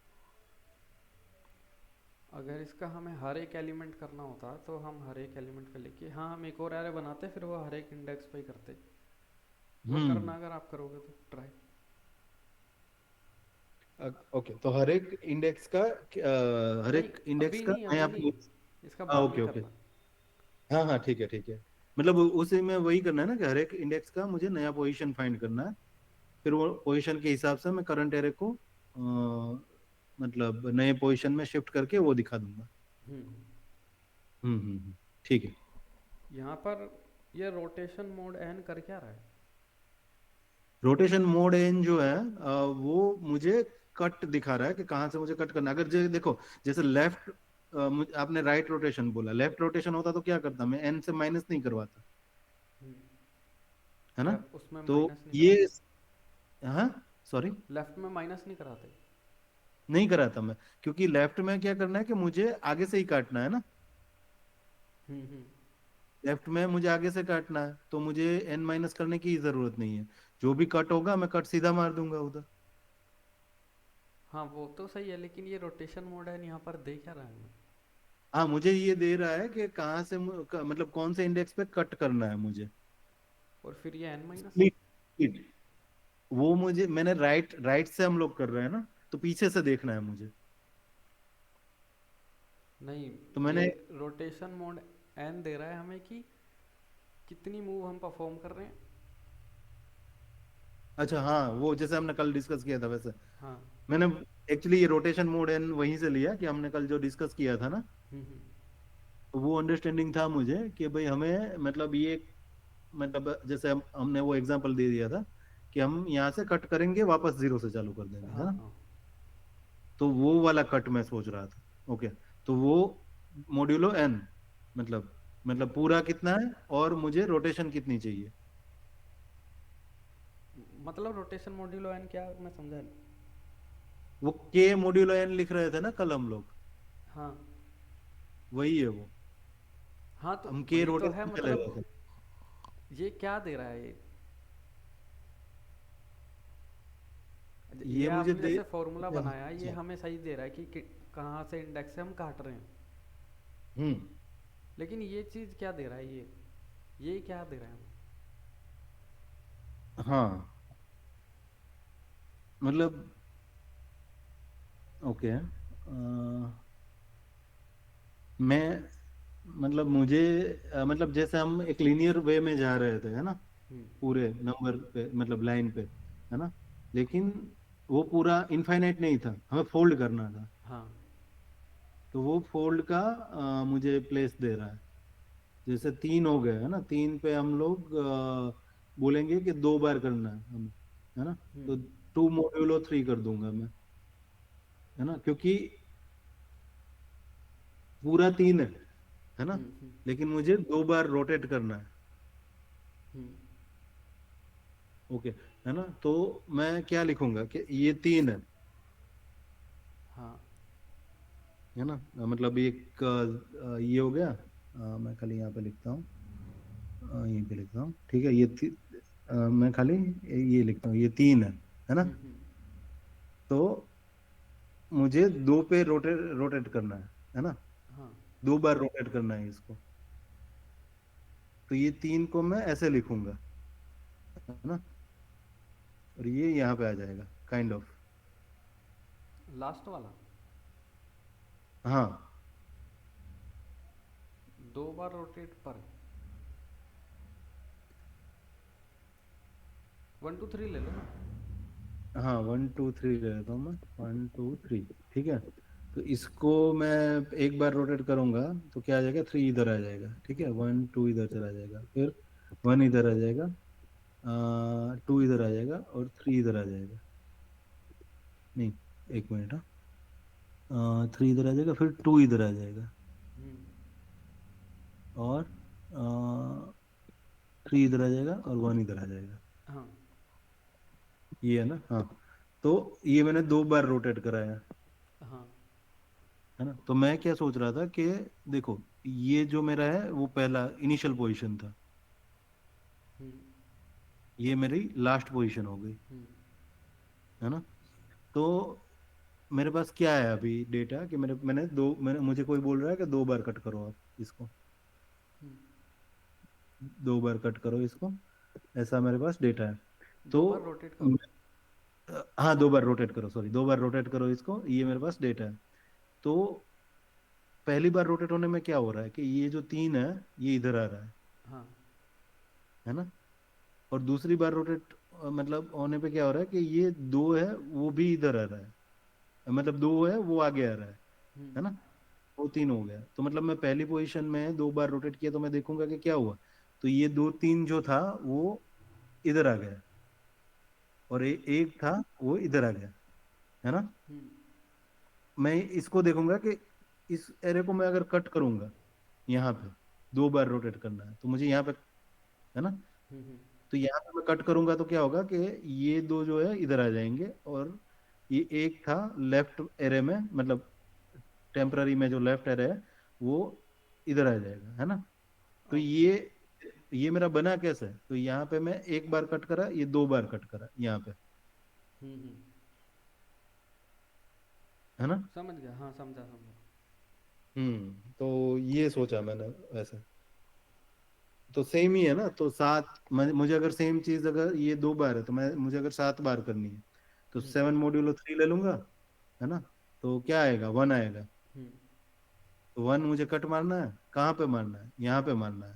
अगर इसका हमें हर एक एलिमेंट करना होता तो हम हर एक एलिमेंट पे लेके, हाँ हम एक और एरे बनाते, फिर वो हर एक इंडेक्स पे ही करते। वो हम्म। करना अगर आप करोगे तो ट्राई। ओके, तो हर एक इंडेक्स का हर नहीं, एक इंडेक्स अभी का नहीं, नया। अभी नहीं, इसका हाँ बाद में ओके ओके। करना। हाँ हाँ ठीक है ठीक है। मतलब उसी में वही करना है ना कि हर एक इंडेक्स का मुझे नया पोजीशन फाइंड करना है। फिर वो पोजीशन के हिसाब से मैं करंट एरे को मतलब नए पोजीशन में शिफ्ट करके वो दिखा दूंगा। हम्म। ठीक है। यहाँ पर ये रोटेशन मोड एन कर क्या रहा है? रोटेशन मोड एन जो है वो मुझे कट दिखा रहा है कि कहाँ से मुझे कट करना है। अगर देखो, जैसे लेफ्ट, आपने राइट रोटेशन बोला, लेफ्ट रोटेशन होता तो क्या करता, मैं एन से माइनस नहीं करवाता, है ना। लेफ्ट उसमें तो माइनस नहीं ये, कराते? हाँ, सॉरी, लेफ्ट में माइनस नहीं कराते? नहीं कराता मैं, क्योंकि लेफ्ट में क्या करना है कि मुझे आगे से ही काटना है ना। हम्म। लेफ्ट में मुझे आगे से काटना है, तो मुझे एन माइनस करने की जरूरत नहीं है। जो भी कट होगा मैं कट सीधा मार दूंगा उधर। हाँ वो तो सही है, लेकिन ये रोटेशन मोड है यहाँ पर दे क्या रहा है हमें? हाँ, मुझे ये दे रहा है कि कहाँ से मतलब कौन से इंडेक्स पे कट करना है मुझे। और फिर ये एन माइनस। स्प्लिट, स्प्लिट, वो मुझे, मैंने राइट राइट से हम लोग कर रहे हैं ना, तो पीछे से देखना है मुझे। नहीं, तो ये मैंने, रोटेशन मोड एन दे रहा है हमें कि कितनी मूव हम परफॉर्म कर रहे हैं। अच्छा हाँ, वो जैसे हमने कल डिस्कस किया था वैसे, हाँ। मैंने एक्चुअली ये रोटेशन मोड एन वहीं से लिया कि हमने कल जो डिस्कस किया था ना। हम्म। तो वो अंडरस्टैंडिंग था मुझे कि भाई हमें मतलब ये, मतलब जैसे हमने वो एग्जांपल दे दिया था कि हम यहाँ से कट करेंगे, वापस जीरो से चालू कर देंगे, है हाँ ना। हाँ। तो वो वाला कट मैं सोच रहा था। ओके, तो वो मॉड्यूलो एन, मतलब पूरा कितना है और मुझे रोटेशन कितनी चाहिए। मतलब रोटेशन मॉड्यूलो एन क्या, मैं समझा नहीं। वो के मॉड्यूलो एन लिख रहे थे ना कल हम लोग, हाँ वही है वो। हाँ, तो हम के वही तो है रोटेशन चले मतलब। गए थे। ये क्या दे रहा है ये ये मुझे आपने दे, जैसे फॉर्मूला अच्छा बनाया, ये अच्छा। हमें सही दे रहा है कि कहाँ से इंडेक्स से हम काट रहे हैं। हम्म। लेकिन ये चीज़ क्या दे रहा है, ये क्या दे रहा है हमें? हाँ मतलब, ओके, मैं, मतलब मुझे मतलब जैसे हम एक लीनियर वे में जा रहे थे, है ना, हम्म। पूरे नंबर पे, मतलब लाइन पे, है ना। लेकिन वो पूरा इनफाइनाइट नहीं था, हमें फोल्ड करना था। हाँ। तो वो फोल्ड का मुझे प्लेस दे रहा है। जैसे तीन हो गए है ना, तीन पे हम लोग बोलेंगे कि दो बार करना है हमें, है ना। हम्म। तो 2 मॉड्यूलो 3 कर दूंगा मैं, है ना, क्योंकि पूरा तीन है ना, हम्म। लेकिन मुझे 2 बार रोटेट करना है। हम्म। ओके, है ना। तो मैं क्या लिखूंगा कि ये तीन हाँ। है ना। मतलब एक ये हो गया। मैं खाली यहाँ पे लिखता हूँ, यहीं पे लिखता हूँ, ठीक है। मैं खाली ये लिखता हूँ, ये तीन है ना। हम्म। तो मुझे दो पे रोटेट रोटेट करना है ना। हाँ। 2 बार रोटेट करना है इसको। तो ये तीन को मैं ऐसे लिखूंगा, है ना। और ये यहाँ पे आ जाएगा काइंड ऑफ। लास्ट वाला हाँ 2 बार रोटेट पर 1 2 3 ले लो ना। हाँ, 1 2 3 ले लेता हूँ मैं। 1 2 3, ठीक है। तो इसको मैं एक बार रोटेट करूंगा तो क्या आ जाएगा, 3 इधर आ जाएगा, ठीक है। 1 2 इधर चला जाएगा, फिर 1 इधर आ जाएगा, 2 इधर आ जाएगा, और 3 इधर आ जाएगा। नहीं, एक मिनट, हाँ। 3 इधर आ जाएगा, फिर 2 इधर आ जाएगा, हम्म। और 3 इधर आ जाएगा, और 1 इधर आ जाएगा। हाँ। ये है ना, हाँ। तो ये मैंने 2 बार रोटेट कराया, हाँ। है ना। तो मैं क्या सोच रहा था कि देखो, ये जो मेरा है वो पहला इनिशियल पोजीशन था, हम्म। ये मेरी लास्ट पोजीशन हो गई, हम्म। है ना। तो मेरे पास क्या है अभी डेटा, कि मैंने मुझे कोई बोल रहा है कि 2 बार कट करो आप इसको, हम्म। 2 बार कट करो इसको, ऐसा मेरे पास डेटा है। तो 2 बार रोटेट करो। हाँ, 2 बार रोटेट करो, सॉरी, 2 बार रोटेट करो इसको, ये मेरे पास डेटा है। तो पहली बार रोटेट होने में क्या हो रहा है कि ये जो तीन है ये इधर आ रहा हाँ। है ना। और दूसरी बार रोटेट मतलब होने पे क्या हो रहा है कि ये दो है वो भी इधर आ रहा है, मतलब दो है वो आगे आ रहा हम्म। है ना। वो तीन हो गया, तो मतलब मैं पहली पोजीशन में 2 बार रोटेट किया, तो मैं देखूंगा कि क्या हुआ। तो ये दो तीन जो था वो इधर आ गया, और एक था वो इधर आ गया, है ना। हम्म। मैं इसको देखूंगा कि इस एरे को मैं अगर कट करूंगा, यहाँ पे 2 बार रोटेट करना है तो मुझे यहाँ पे, है ना। हम्म। तो यहाँ पे मैं कट करूंगा तो क्या होगा कि ये दो जो है इधर आ जाएंगे, और ये एक था लेफ्ट एरे में, मतलब टेम्पररी में जो लेफ्ट एरे है वो इधर आ जाएगा, है ना। तो ओके। ये मेरा बना कैसे, तो यहाँ पे मैं एक बार कट करा, ये 2 बार कट करा यहाँ पे, हम्म। है ना। समझ गया, हाँ समझा समझा। तो ये सोचा मैंने वैसे। तो सेम ही है ना, तो मुझे अगर सेम चीज, अगर ये 2 बार है तो मुझे अगर 7 बार करनी है, तो हम्म। 7 मॉड्यूलो 3 ले लूंगा, है ना। तो क्या आएगा, 1 आएगा। हम्म। तो 1 मुझे कट मारना है, कहाँ पे मारना है, यहाँ पे मारना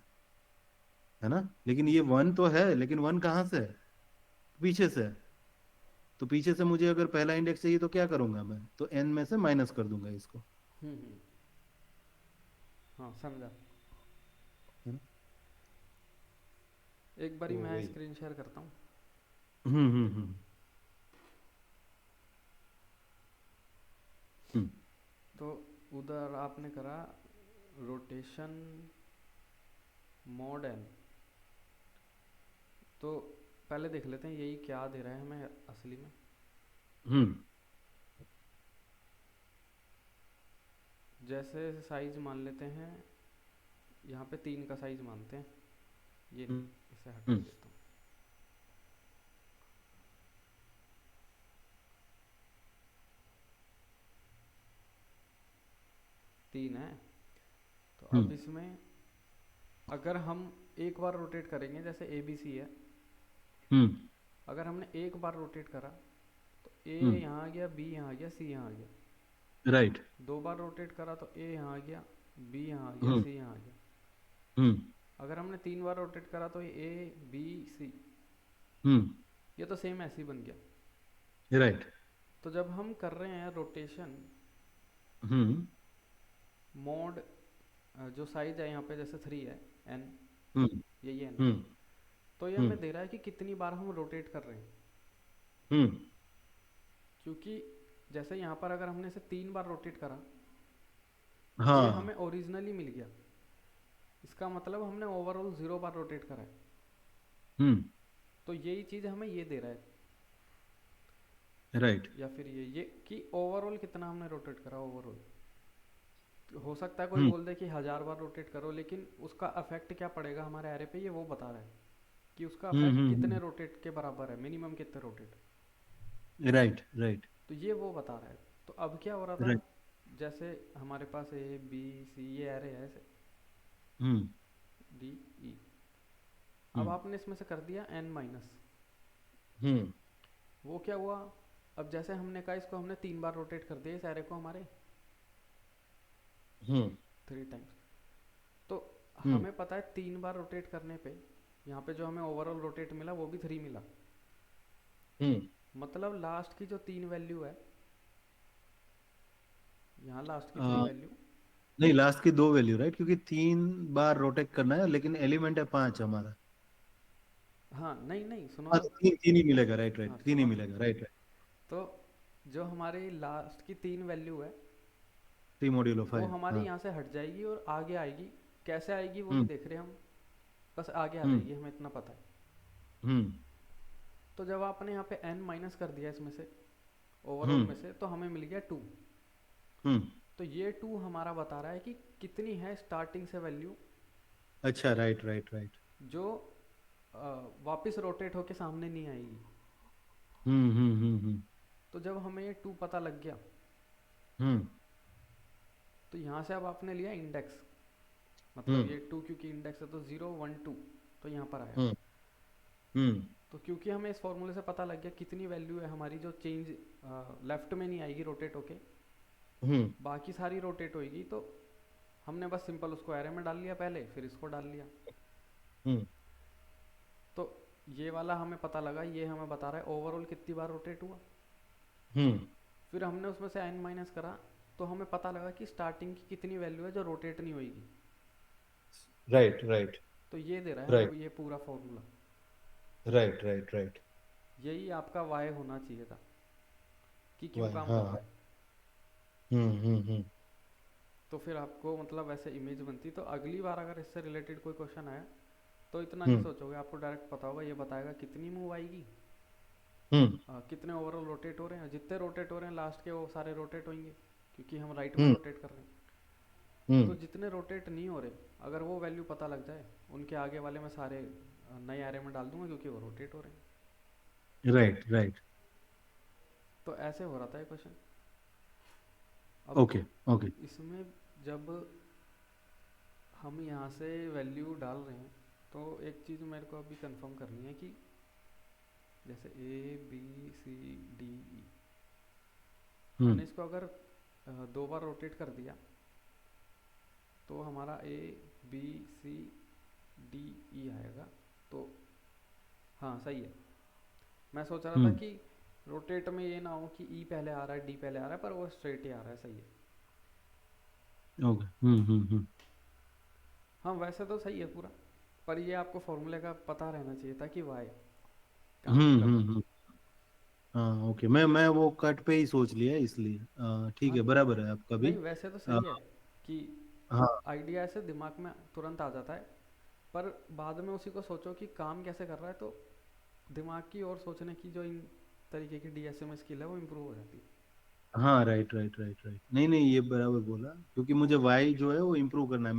है ना। लेकिन ये हम्म। 1 तो है, लेकिन 1 कहाँ से है, पीछे से है। तो पीछे से मुझे अगर पहला इंडेक्स चाहिए तो क्या करूंगा मैं, तो n में से माइनस कर दूंगा इसको, हम्म। हाँ समझा। है ना। एक बारी तो मैं वही। स्क्रीन शेयर करता हूँ। हम्म। हम्म तो उधर आपने करा रोटेशन मोड एन। तो पहले देख लेते हैं यही क्या दे रहा है हमें असली में। हम्म जैसे साइज मान लेते हैं, यहाँ पे 3 का साइज मानते हैं। ये नहीं, हम्म इसे हटा हम्म देता हूँ। 3 है। तो अब हम्म इसमें अगर हम एक बार रोटेट करेंगे, जैसे ए बी सी है। हम्म अगर हमने एक बार रोटेट करा तो ए हम्म यहाँ आ गया, बी यहाँ आ गया, सी यहाँ आ गया। राइट। 2 बार रोटेट करा तो ए यहाँ आ गया, बी यहाँ आ गया, हम्म सी यहाँ आ गया। हम्म अगर हमने 3 बार रोटेट करा तो ए बी सी, हम्म ये तो सेम ऐसे ही बन गया। राइट। तो जब हम कर रहे हैं रोटेशन हम्म मोड, जो साइज है यहाँ पे जैसे 3 है, एन, हम्म यही एन है, हम्म तो ये हमें हम्म दे रहा है कि कितनी बार हम रोटेट कर रहे हैं। हम्म क्योंकि जैसे यहाँ पर अगर हमने इसे 3 बार रोटेट करा, ये हमें हाँ ओरिजिनली मिल गया, इसका मतलब हमने ओवरऑल 0 बार रोटेट करा है। हम्म तो यही चीज़ हमें ये दे रहा है, राइट या फिर ये कि ओवरऑल कितना हमने रोटेट करा ओवरऑल। हो सकता है कोई हम्म बोल दे कि 1000 बार रोटेट करो, लेकिन उसका अफेक्ट क्या पड़ेगा हमारे एरे पे, ये वो बता रहा है कि उसका अफेक्ट कितने हम्म। रोटेट के बराबर है, मिनिमम कितने रोटेट। राइट राइट तो ये वो बता रहा है। तो अब क्या हो रहा था, राइट जैसे हमारे पास ए बी सी ये एरे है ऐसे, हम्म डी ई। अब हम्म आपने इसमें से कर दिया एन माइनस, हम्म वो क्या हुआ, अब जैसे हमने कहा इसको हमने 3 बार रोटेट कर दिया इस एरे को हमारे, हम्म 3 टाइम्स। तो हम्म हमें पता है 3 बार रोटेट करने पे यहाँ पे जो हमें ओवरऑल रोटेट मिला वो भी 3 मिला। हम्म मतलब लास्ट की जो 3 वैल्यू है, यहाँ लास्ट की आ, 3 वैल्यू। नहीं, लास्ट की दो वैल्यू राइट, क्योंकि 3 बार रोटेट करना है लेकिन एलिमेंट है 5 हमारा। हाँ नहीं नहीं, सुनो हाँ तो। तो तीन तीन ही मिलेगा, राइट हाँ राइट, तीन ही सुनो तो। मिलेगा, राइट राइट। तो जो हमारी लास्ट की 3 वैल्यू है, 3 मॉड्यूलो 5, वो हमारी हाँ। यहाँ से हट जाएगी और आगे आएगी। कैसे आएगी वो नहीं हम्म देख रहे हम, बस आगे आ हम्म जाएगी, हमें इतना पता है। हम्म तो जब आपने यहाँ पे n माइनस कर दिया इसमें से, ओवरऑल हम्म में से, तो हमें मिल गया 2। हम्म तो ये 2 हमारा बता रहा है कि कितनी है स्टार्टिंग से वैल्यू, अच्छा, राइट राइट राइट। जो वापस रोटेट होके सामने नहीं आएगी। हम्म। तो जब हमें ये 2 पता लग गया, हम्म तो यहाँ से अब आपने लिया इंडेक्स, मतलब हम्म ये 2 क्योंकि इंडेक्स है तो 0 1 2, तो यहाँ पर आया। हम्म हम्म तो क्योंकि हमें इस फॉर्मूले से पता लग गया कितनी वैल्यू है हमारी जो चेंज लेफ्ट में नहीं आएगी रोटेट होके, हम्म बाकी सारी रोटेट होएगी, तो हमने बस सिंपल उसको एरे में डाल लिया पहले, फिर इसको डाल लिया। हम्म तो ये वाला हमें पता लगा, ये हमें बता रहा है ओवरऑल कितनी बार रोटेट हुआ। हम्म फिर हमने उसमें से n माइनस करा, तो हमें पता लगा कि स्टार्टिंग की कितनी वैल्यू है जो रोटेट नहीं होएगी। राइट राइट तो ये दे रहा है राइट हमें ये पूरा फॉर्मूला। Right right right. यही आपका वाई होना चाहिए था कि क्यों वाह, काम हाँ कर रहा हाँ। है। हम्म। तो फिर आपको मतलब ऐसे इमेज बनती। तो अगली बार अगर इससे रिलेटेड कोई क्वेश्चन आया, तो इतना नहीं हम्म सोचोगे, आपको डायरेक्ट पता होगा, ये बताएगा कितनी मूव आएगी, हम्म कितने ओवरऑल रोटेट हो रहे हैं, जितने रोटेट हो रहे हैं लास्ट के वो सारे रोटेट होंगे, क्योंकि हम राइट में हम्म रोटेट कर रहे हैं। तो हम्म जितने रोटेट नहीं हो रहे, अगर वो वैल्यू पता लग जाए, उनके आगे वाले मैं सारे नए एरे में डाल दूंगा क्योंकि वो रोटेट हो रहे हैं। Right right. तो ऐसे हो रहा था ये क्वेश्चन। अब ओके ओके। इसमें जब हम यहाँ से वैल्यू डाल रहे हैं, तो एक चीज़ मेरे को अभी कंफर्म करनी है कि जैसे A B C D E, हमने हम्म इसको अगर 2 बार रोटेट कर दिया, तो हमारा A B C D E आएगा। तो हाँ सही है। मैं सोच रहा था हम्म कि रोटेट में ये ना हो कि ई पहले आ रहा है डी पहले आ रहा है, पर वो स्ट्रेट ही आ रहा है, सही है। ओके। हाँ वैसे तो सही है पूरा, पर ये आपको फॉर्मूले का पता रहना चाहिए था कि वाई काम हम्म कर रहा हम्म है। हम्म हाँ ओके, मैं वो कट पे ही सोच लिया इसलिए, ठीक हाँ है, बराबर है आपका भी। नहीं वैसे तो आ, सही है कि हाँ आइडिया ऐसे दिमाग में तुरंत आ जाता है, पर बाद में उसी को सोचो कि काम कैसे कर रहा है, तो दिमाग की और सोचने की जो इन तरीके की डीएसएम स्किल है वो इम्प्रूव हो जाती है। हाँ, राइट राइट राइट राइट, नहीं नहीं, ये बराबर बोला, क्योंकि मुझे वाई जो है वो इम्प्रूव करना है।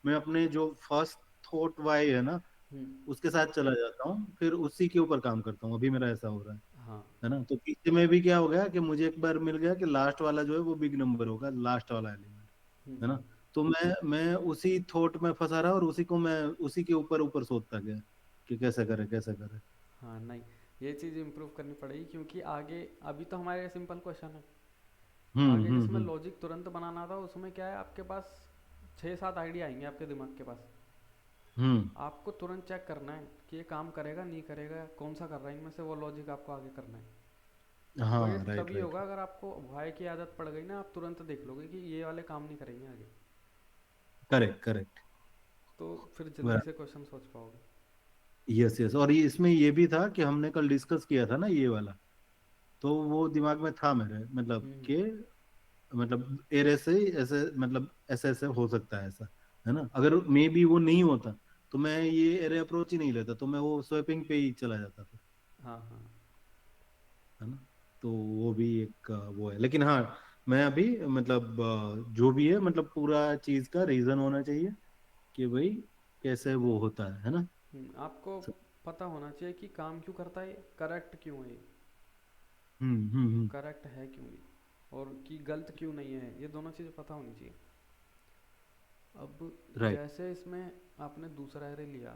मैं अपने जो फर्स्ट थॉट वाई है ना, हम्म। उसके साथ चला जाता हूँ, फिर उसी के ऊपर काम करता हूँ। अभी मेरा ऐसा हो रहा हाँ। है ना। तो पीछे में भी क्या हो गया कि मुझे एक बार मिल गया कि लास्ट वाला जो है वो बिग नंबर होगा, लास्ट वाला एलिमेंट, है हम्म। ना। तो मैं उसी थॉट में फंसा रहा और उसी को मैं उसी के ऊपर ऊपर सोचता गया कि कैसे करे कैसे करे। हाँ नहीं, ये चीज़ इम्प्रूव करनी पड़ेगी, क्योंकि आगे अभी तो हमारे सिंपल क्वेश्चन है, आगे जिसमें हम्म। लॉजिक तुरंत बनाना था उसमें क्या है, आपके पास 6 7 आइडिया आएंगे आपके दिमाग के पास। हम्म आपको तुरंत चेक करना है कि ये काम करेगा नहीं करेगा, कौन सा कर रहा है इनमें से, वो लॉजिक आपको आगे करना है। और ये हाँ, राइट तभी राइट। होगा अगर आपको वाई की आदत पड़ गई ना, आप तुरंत देख लोगे कि ये वाले काम नहीं करेंगे आगे। Correct correct. तो फिर जल्दी से क्वेश्चन सोच पाओगे। यस यस, और ये इसमें ये भी था कि हमने कल डिस्कस किया था ना ये वाला, तो वो दिमाग में था मेरे, मतलब हम्म। कि मतलब एरे से ही ऐसे, मतलब ऐसे ऐसे हो सकता है ऐसा, है ना। अगर मे बी वो नहीं होता तो मैं ये एरे अप्रोच ही नहीं लेता, तो मैं वो स्वैपिंग पे ही चला जाता फिर, हाँ हाँ। है ना। तो वो भी एक वो है, लेकिन हाँ, मैं अभी मतलब जो भी है, मतलब पूरा चीज का रीजन होना चाहिए कि भाई कैसे वो होता है ना। आपको पता होना चाहिए कि काम क्यों करता है, करेक्ट क्यों है ये, हम्म। करेक्ट है क्यों ये, और कि गलत क्यों नहीं है, ये दोनों चीज़ें पता होनी चाहिए। अब राइट। जैसे इसमें आपने दूसरा एरे लिया।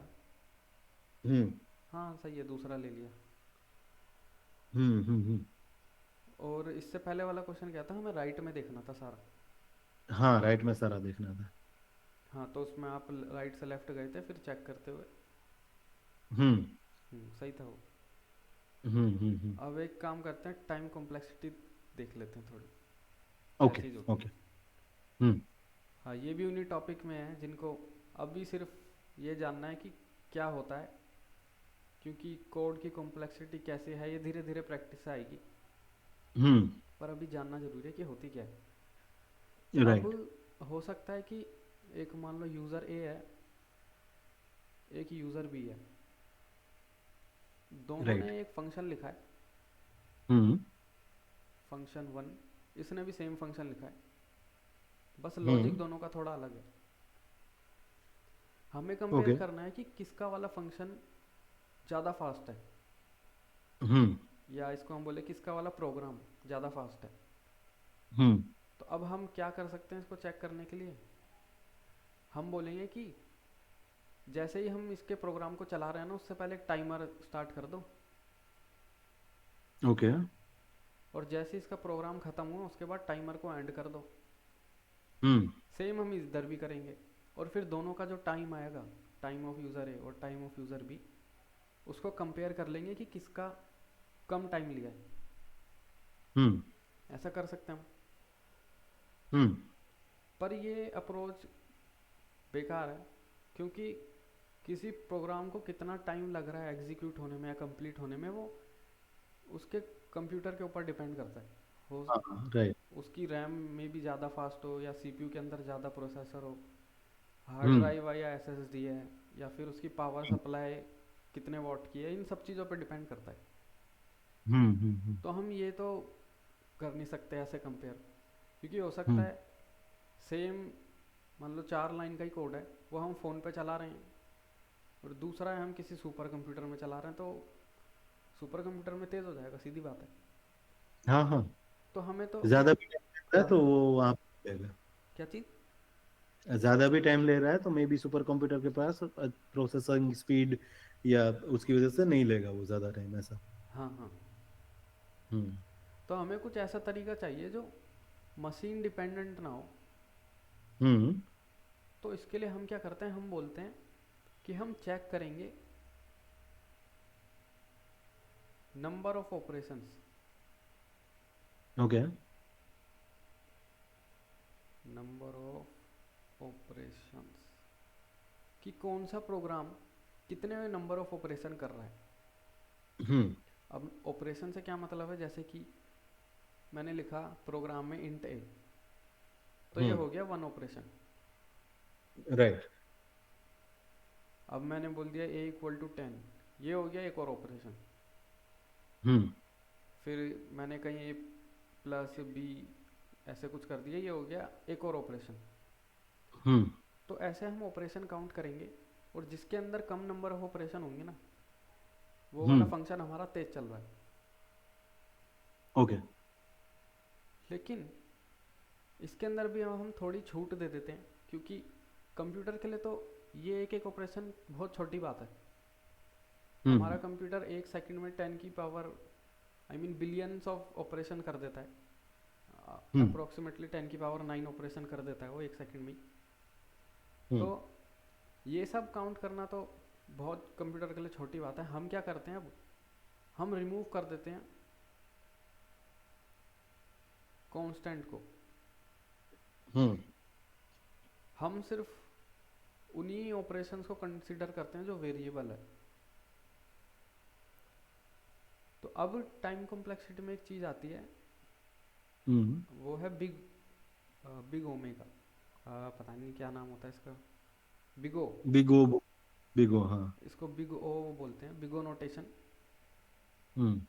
हम्म हाँ सही है, दूसरा ले लिया। हम्म। और इससे पहले वाला क्वेश्चन क्या था, हमें राइट में देखना था सारा। हाँ, राइट में सारा देखना था। हाँ तो उसमें आप राइट से लेफ्ट गए थे फिर चेक करते हुए। हम्म सही था वो। हम्म। अब एक काम करते हैं, टाइम कॉम्प्लेक्सिटी देख लेते हैं थोड़ी, क्या ओके चीज़ होती है। ओके। हम्म हाँ ये भी उन्हीं टॉपिक में है जिनको अभी सिर्फ ये जानना है कि क्या होता है, क्योंकि कोड की कॉम्प्लेक्सिटी कैसे है ये धीरे धीरे प्रैक्टिस से आएगी। हम्म। पर अभी जानना जरूरी है कि होती क्या है। अब राइट। हो सकता है कि एक मान लो यूज़र ए है, एक यूज़र बी है, दोनों राइट। ने एक फंक्शन लिखा है, हम्म फंक्शन वन। इसने भी सेम फंक्शन लिखा है, बस लॉजिक हम्म। दोनों का थोड़ा अलग है। हमें कंपेयर ओके। करना है कि किसका वाला फंक्शन ज़्यादा फास्ट है, हम्म या इसको हम बोले किसका वाला प्रोग्राम ज़्यादा फास्ट है। हम्म। तो अब हम क्या कर सकते हैं इसको चेक करने के लिए, हम बोलेंगे कि जैसे ही हम इसके प्रोग्राम को चला रहे हैं ना, उससे पहले एक टाइमर स्टार्ट कर दो, ओके। और जैसे ही इसका प्रोग्राम ख़त्म हुआ उसके बाद टाइमर को एंड कर दो। हम्म सेम हम इधर भी करेंगे। और फिर दोनों का जो टाइम आएगा, टाइम ऑफ यूज़र ए और टाइम ऑफ यूज़र बी, उसको कंपेयर कर लेंगे कि किसका कम टाइम लिया है। हम्म ऐसा कर सकते हैं हम। हम्म। पर ये अप्रोच बेकार है, क्योंकि किसी प्रोग्राम को कितना टाइम लग रहा है एग्जीक्यूट होने में या कंप्लीट होने में, वो उसके कंप्यूटर के ऊपर डिपेंड करता है। हो हाँ, राइट। उसकी रैम में भी ज़्यादा फास्ट हो, या सीपीयू के अंदर ज़्यादा प्रोसेसर हो, हार्ड हम्म ड्राइव है या एसएसडी है, या फिर उसकी पावर सप्लाई कितने वॉट की है, इन सब चीज़ों पर डिपेंड करता है। हम्म। तो हम ये तो कर नहीं सकते ऐसे कंपेयर, क्योंकि हो सकता हम्म है सेम मान लो 4 लाइन का ही कोड है, वो हम फ़ोन पे चला रहे हैं, और दूसरा है हम किसी सुपर कंप्यूटर में चला रहे हैं, तो सुपर कंप्यूटर में तेज़ हो जाएगा, सीधी बात है। हाँ हाँ, तो हमें तो ज्यादा भी टाइम ले रहा है तो ज़्यादा, वो वहाँ पे लेगा। क्या चीज़। ज्यादा भी टाइम ले रहा है तो मे बी सुपर कंप्यूटर के पास प्रोसेसिंग स्पीड या उसकी वजह से नहीं लेगा वो ज्यादा टाइम ऐसा। हाँ हाँ। हम्म तो हमें कुछ ऐसा तरीका चाहिए जो मशीन डिपेंडेंट ना हो। हम्म। तो इसके लिए हम क्या करते हैं, हम बोलते हैं कि हम चेक करेंगे number of operations, okay. Number of operations, कि कौन सा प्रोग्राम कितने नंबर ऑफ ऑपरेशन कर रहा है। हम्म अब ऑपरेशन से क्या मतलब है, जैसे कि मैंने लिखा प्रोग्राम में इंट ए, तो ये हम्म। हो गया वन ऑपरेशन। राइट। अब मैंने बोल दिया ए इक्वल टू 10, ये हो गया एक और ऑपरेशन। हम्म फिर मैंने कहीं ए प्लस बी ऐसे कुछ कर दिया, ये हो गया एक और ऑपरेशन। हम्म तो ऐसे हम ऑपरेशन काउंट करेंगे, और जिसके अंदर कम नंबर ऑफ ऑपरेशन होंगे ना, वो वाला हम्म। फंक्शन हमारा तेज चल रहा है। ओके। लेकिन इसके अंदर भी हम थोड़ी छूट दे देते हैं, क्योंकि कंप्यूटर के लिए तो ये एक एक ऑपरेशन बहुत छोटी बात है। हमारा हम्म कंप्यूटर एक सेकंड में 10 की power, I mean billions of operation कर देता है। हम्म अप्रोक्सीमेटली 10 की पावर 9 ऑपरेशन कर देता है वो एक सेकंड में ही। तो हम्म ये सब काउंट करना तो बहुत कंप्यूटर के लिए छोटी बात है। हम क्या करते हैं अब, हम रिमूव कर देते हैं कांस्टेंट को। हम्म हम सिर्फ उन्हीं ऑपरेशंस को कंसीडर करते हैं जो वेरिएबल है। तो अब टाइम कॉम्प्लेक्सिटी में एक चीज़ आती है, हम्म वो है बिग बिग ओमेगा। पता नहीं क्या नाम होता है इसका, बिगो। बिगो। बिगो, हाँ। इसको बिग ओ बोलते हैं, बिगो नोटेशन। हम्म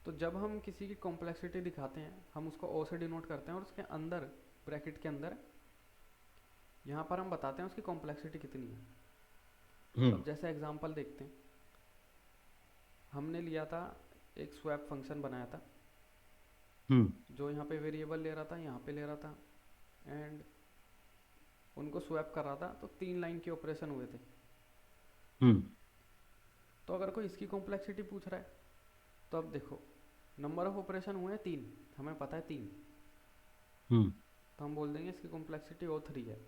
तो जब हम किसी की कॉम्प्लेक्सिटी दिखाते हैं, हम उसको ओ से डिनोट करते हैं, और उसके अंदर, ब्रैकेट के अंदर, यहाँ पर हम बताते हैं उसकी कॉम्प्लेक्सिटी कितनी है। तो हम्म अब जैसे एग्जांपल देखते हैं, हमने लिया था, एक स्वैप फंक्शन बनाया था, हम्म जो यहाँ पे वेरिएबल ले रहा था, यहाँ पे ले रहा था, एंड उनको स्वैप कर रहा था, तो 3 लाइन के ऑपरेशन हुए थे। हम्म तो अगर कोई इसकी कॉम्प्लेक्सिटी पूछ रहा है, तो अब देखो, नंबर ऑफ ऑपरेशन हुए हैं 3, हमें पता है 3, हम्म तो हम बोल देंगे इसकी कॉम्प्लेक्सिटी O3 है।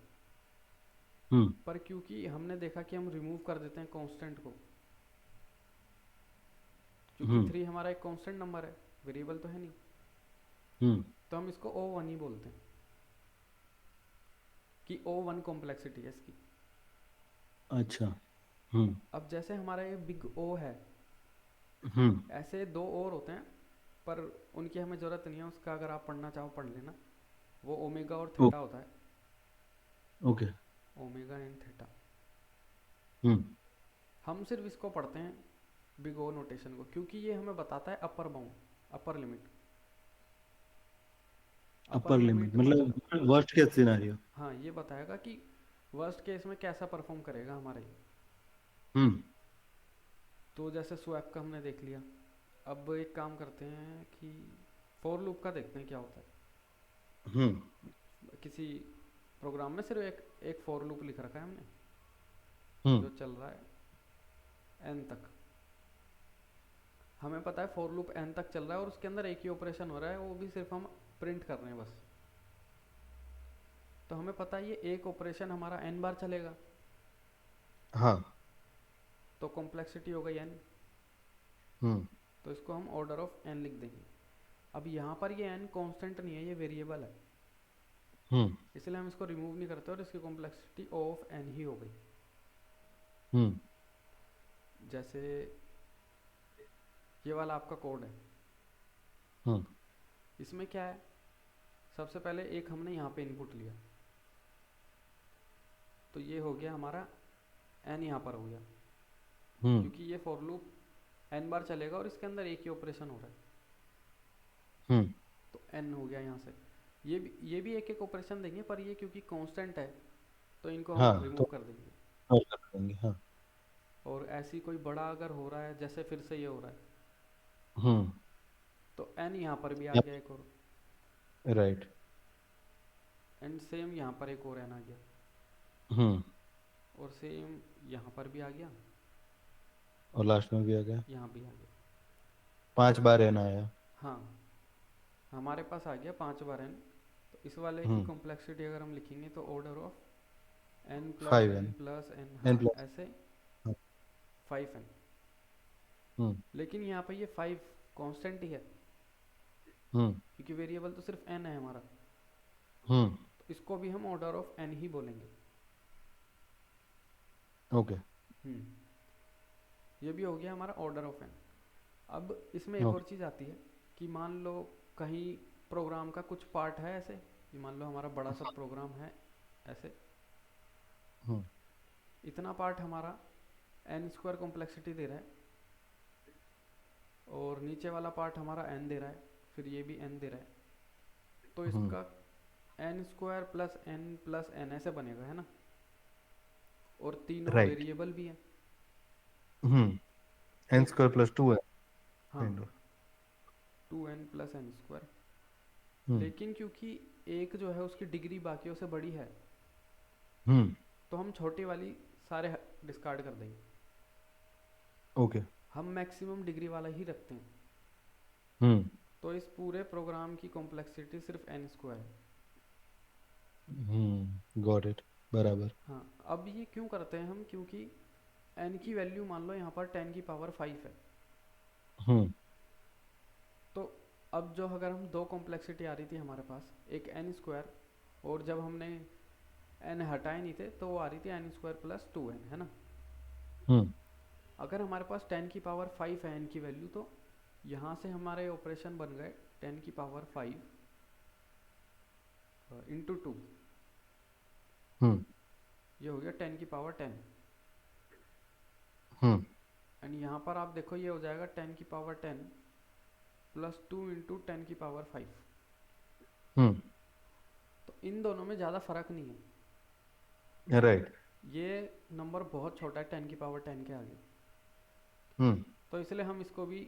हम्म पर क्योंकि हमने देखा कि हम रिमूव कर देते हैं कांस्टेंट को, क्योंकि हम्म 3 हमारा एक कांस्टेंट नंबर है, वेरिएबल तो है नहीं, हम्म तो हम इसको O1 ही बोलते हैं, कि O1 कॉम्प्लेक्सिटी है इसकी। अच्छा। हम्म अब जैसे हमारा ये बिग O है, हम्म ऐसे 2 और होते हैं, पर उनकी हमें ज़रूरत नहीं है, उसका अगर आप पढ़ना चाहो पढ़ लेना। वो ओमेगा और ओ, थीटा होता है, okay. Omega and theta. Hmm हम सिर्फ इसको पढ़ते हैं, बिग ओ नोटेशन को, क्योंकि ये हमें बताता है अपर बाउंड, अपर लिमिट। अपर अपर लिमिट लिमिट मतलब, मतलब वर्स्ट केस सिनेरियो। हाँ, ये बताएगा कि वर्स्ट केस में कैसा परफॉर्म करेगा हमारा ये। हम्म तो जैसे स्वैप का हमने देख लिया। अब एक काम करते हैं कि फॉर लूप का देखते हैं क्या होता हम्म है। किसी प्रोग्राम में सिर्फ एक एक फॉर लूप लिख रखा है हमने, हम्म जो चल रहा है एन तक। हमें पता है फॉर लूप एन तक चल रहा है, और उसके अंदर एक ही ऑपरेशन हो रहा है, वो भी सिर्फ हम प्रिंट कर रहे हैं बस। तो हमें पता है ये एक ऑपरेशन हमारा एन बार चलेगा, हाँ। तो कॉम्प्लेक्सिटी हो गई एन। हम्म तो इसको हम ऑर्डर ऑफ एन लिख देंगे। अब यहाँ पर ये एन कांस्टेंट नहीं है, ये वेरिएबल है, हम्म इसलिए हम इसको रिमूव नहीं करते, और इसकी कॉम्प्लेक्सिटी ओ ऑफ एन ही हो गई। हम्म जैसे ये वाला आपका कोड है, हम्म इसमें क्या है, सबसे पहले एक हमने यहाँ पे इनपुट लिया, तो ये हो गया हमारा एन, यहाँ पर हो गया, हम्म क्योंकि ये फॉर लूप एन बार चलेगा और इसके अंदर एक ही ऑपरेशन हो रहा है, हम्म तो एन हो गया यहाँ से। ये भी एक एक ऑपरेशन देंगे, पर ये क्योंकि कांस्टेंट है, तो इनको हम हाँ, रिमूव तो कर देंगे। और कर देंगे, हाँ। और ऐसी कोई बड़ा अगर हो रहा है, जैसे फिर से ये हो रहा है, हम्म तो एन यहाँ पर भी आ यप। गया एक और, राइट। एंड सेम यहाँ पर एक और एन आ गया, हम्म और सेम यहाँ पर भी आ गया, और लास्ट में भी आ गया। यहाँ भी आ गया। 5 बार एन आया। हाँ, हमारे पास आ गया 5 बार एन। तो इस वाले की हम्म कॉम्प्लेक्सिटी अगर हम लिखेंगे, तो order of N plus five N N plus N, N हाँ, प्लस। ऐसे हाँ। 5n। हम्म लेकिन यहाँ पे ये 5 कांस्टेंट ही है, हम्म क्योंकि वेरिएबल तो सिर्फ n है हमारा, हम्म तो इसको भी हम ऑर्डर ऑफ n ही बोलेंगे। ओके। ये भी हो गया हमारा ऑर्डर ऑफ n। अब इसमें एक और ओके। चीज़ आती है, कि मान लो कहीं प्रोग्राम का कुछ पार्ट है ऐसे, कि मान लो हमारा बड़ा सा प्रोग्राम है ऐसे, हम्म इतना पार्ट हमारा एन स्क्वायर कॉम्प्लेक्सिटी दे रहा है, और नीचे वाला पार्ट हमारा एन दे रहा है, फिर ये भी एन दे रहा है, तो हम्म इसका एन स्क्वायर प्लस एन ऐसे बनेगा, है ना। और तीनों राइट। वेरिएबल भी हैं। हम्म एन तो स्क्वायर प्लस 2 है। हाँ, काइंड ऑफ। 2n+n²। हम्म लेकिन क्योंकि एक जो है उसकी डिग्री बाकियों से बड़ी है, हम्म तो हम छोटी वाली सारे डिस्कार्ड कर देंगे, ओके। हम मैक्सिमम डिग्री वाला ही रखते हैं। हम्म तो इस पूरे प्रोग्राम की कॉम्प्लेक्सिटी सिर्फ n² है। Got it. बराबर। हाँ, अब ये क्यों करते हैं हम, क्योंकि n की वैल्यू मान लो यहाँ पर 10⁵ है, हम्म तो अब जो अगर हम दो कॉम्प्लेक्सिटी आ रही थी हमारे पास, एक एन स्क्वायर, और जब हमने एन हटाए नहीं थे तो वो आ रही थी एन स्क्वायर प्लस 2n, है ना। हम्म अगर हमारे पास 10 की पावर 5 है एन की वैल्यू, तो यहाँ से हमारे ऑपरेशन बन गए 10 की पावर 5 इंटू 2, हम्म ये हो गया 10 की पावर 10। हम्म एंड यहाँ पर आप देखो ये हो जाएगा 10 की पावर 10 प्लस 2 इंटू 10 की पावर 5। हम्म तो इन दोनों में ज़्यादा फर्क नहीं है, राइट। ये नंबर बहुत छोटा है 10 की पावर 10 के आगे। हम्म तो इसलिए हम इसको भी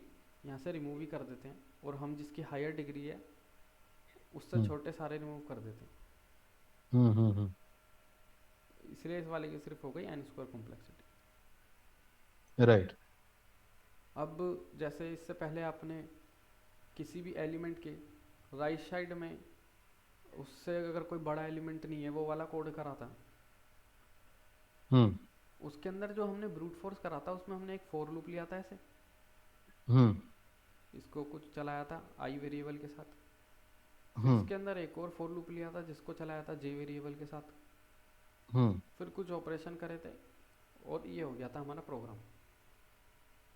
यहाँ से रिमूव ही कर देते हैं, और हम जिसकी हायर डिग्री है उससे हम्म छोटे सारे रिमूव कर देते हैं। हम्म। इसलिए इस वाले की सिर्फ हो गई एन स्क्वायर कॉम्प्लेक्सिटी। राइट। अब जैसे इससे पहले आपने किसी भी एलिमेंट के राइट साइड में, उससे अगर कोई बड़ा एलिमेंट नहीं है, वो वाला कोड करा था। हम्म उसके अंदर जो हमने ब्रूट फोर्स करा था उसमें हमने एक फोर लूप लिया था ऐसे, हम्म इसको कुछ चलाया था आई वेरिएबल के साथ। फिर हम्म इसके अंदर एक और फोर लूप लिया था जिसको चलाया था जे वेरिएबल के साथ। हम्म फिर कुछ ऑपरेशन करे थे, और ये हो गया था हमारा प्रोग्राम।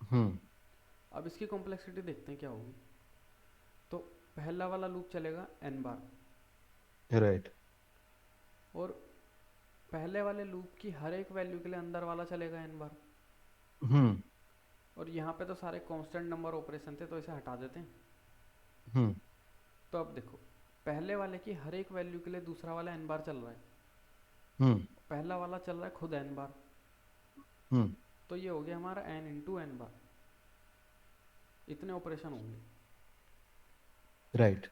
हम्म अब इसकी कॉम्प्लेक्सिटी देखते हैं क्या होगी। तो पहला वाला लूप चलेगा एन बार, राइट। और पहले वाले लूप की हर एक वैल्यू के लिए अंदर वाला चलेगा एन बार। हम्म और यहाँ पे तो सारे कांस्टेंट नंबर ऑपरेशन थे तो इसे हटा देते हैं। हम्म तो अब देखो, पहले वाले की हर एक वैल्यू के लिए दूसरा वाला एन बार चल रहा है, तो हम्म पहला वाला चल रहा है खुद एन बार। हम्म तो ये हो गया हमारा एन इंटू एन बार, इतने ऑपरेशन होंगे। राइट।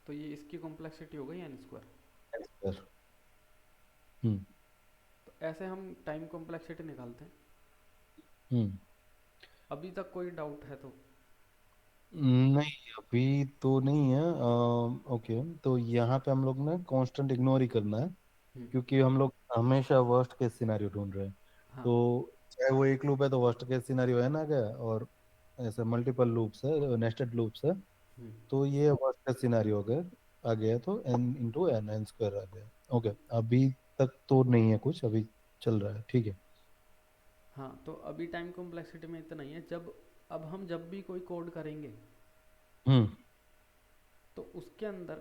तो ये इसकी कॉम्प्लेक्सिटी हो गई एन स्क्वायर। हम्म तो ऐसे हम टाइम कॉम्प्लेक्सिटी निकालते हैं। हम्म अभी तक कोई डाउट है तो? नहीं, अभी तो नहीं है। ओके, तो यहाँ पे हम लोग ने कांस्टेंट इग्नोर ही करना है, हम्म, क्योंकि हम लोग हमेशा वर्स्ट केस सिनेरियो ढूंढ रहे हैं। हाँ। तो चाहे वो एक लूप है तो वर्स्ट केस सिनेरियो है ना क्या, और ऐसे मल्टीपल लूप्स है, नेस्टेड लूप्स है, हम्म, तो ये वर्स्ट केस सिनेरियो आ गया, तो N into N N square आ गया। ओके, अभी तक तो नहीं है कुछ, अभी चल रहा है, ठीक है। हाँ, तो अभी टाइम कॉम्प्लेक्सिटी में इतना ही है। अब हम जब भी कोई कोड करेंगे हम्म तो उसके अंदर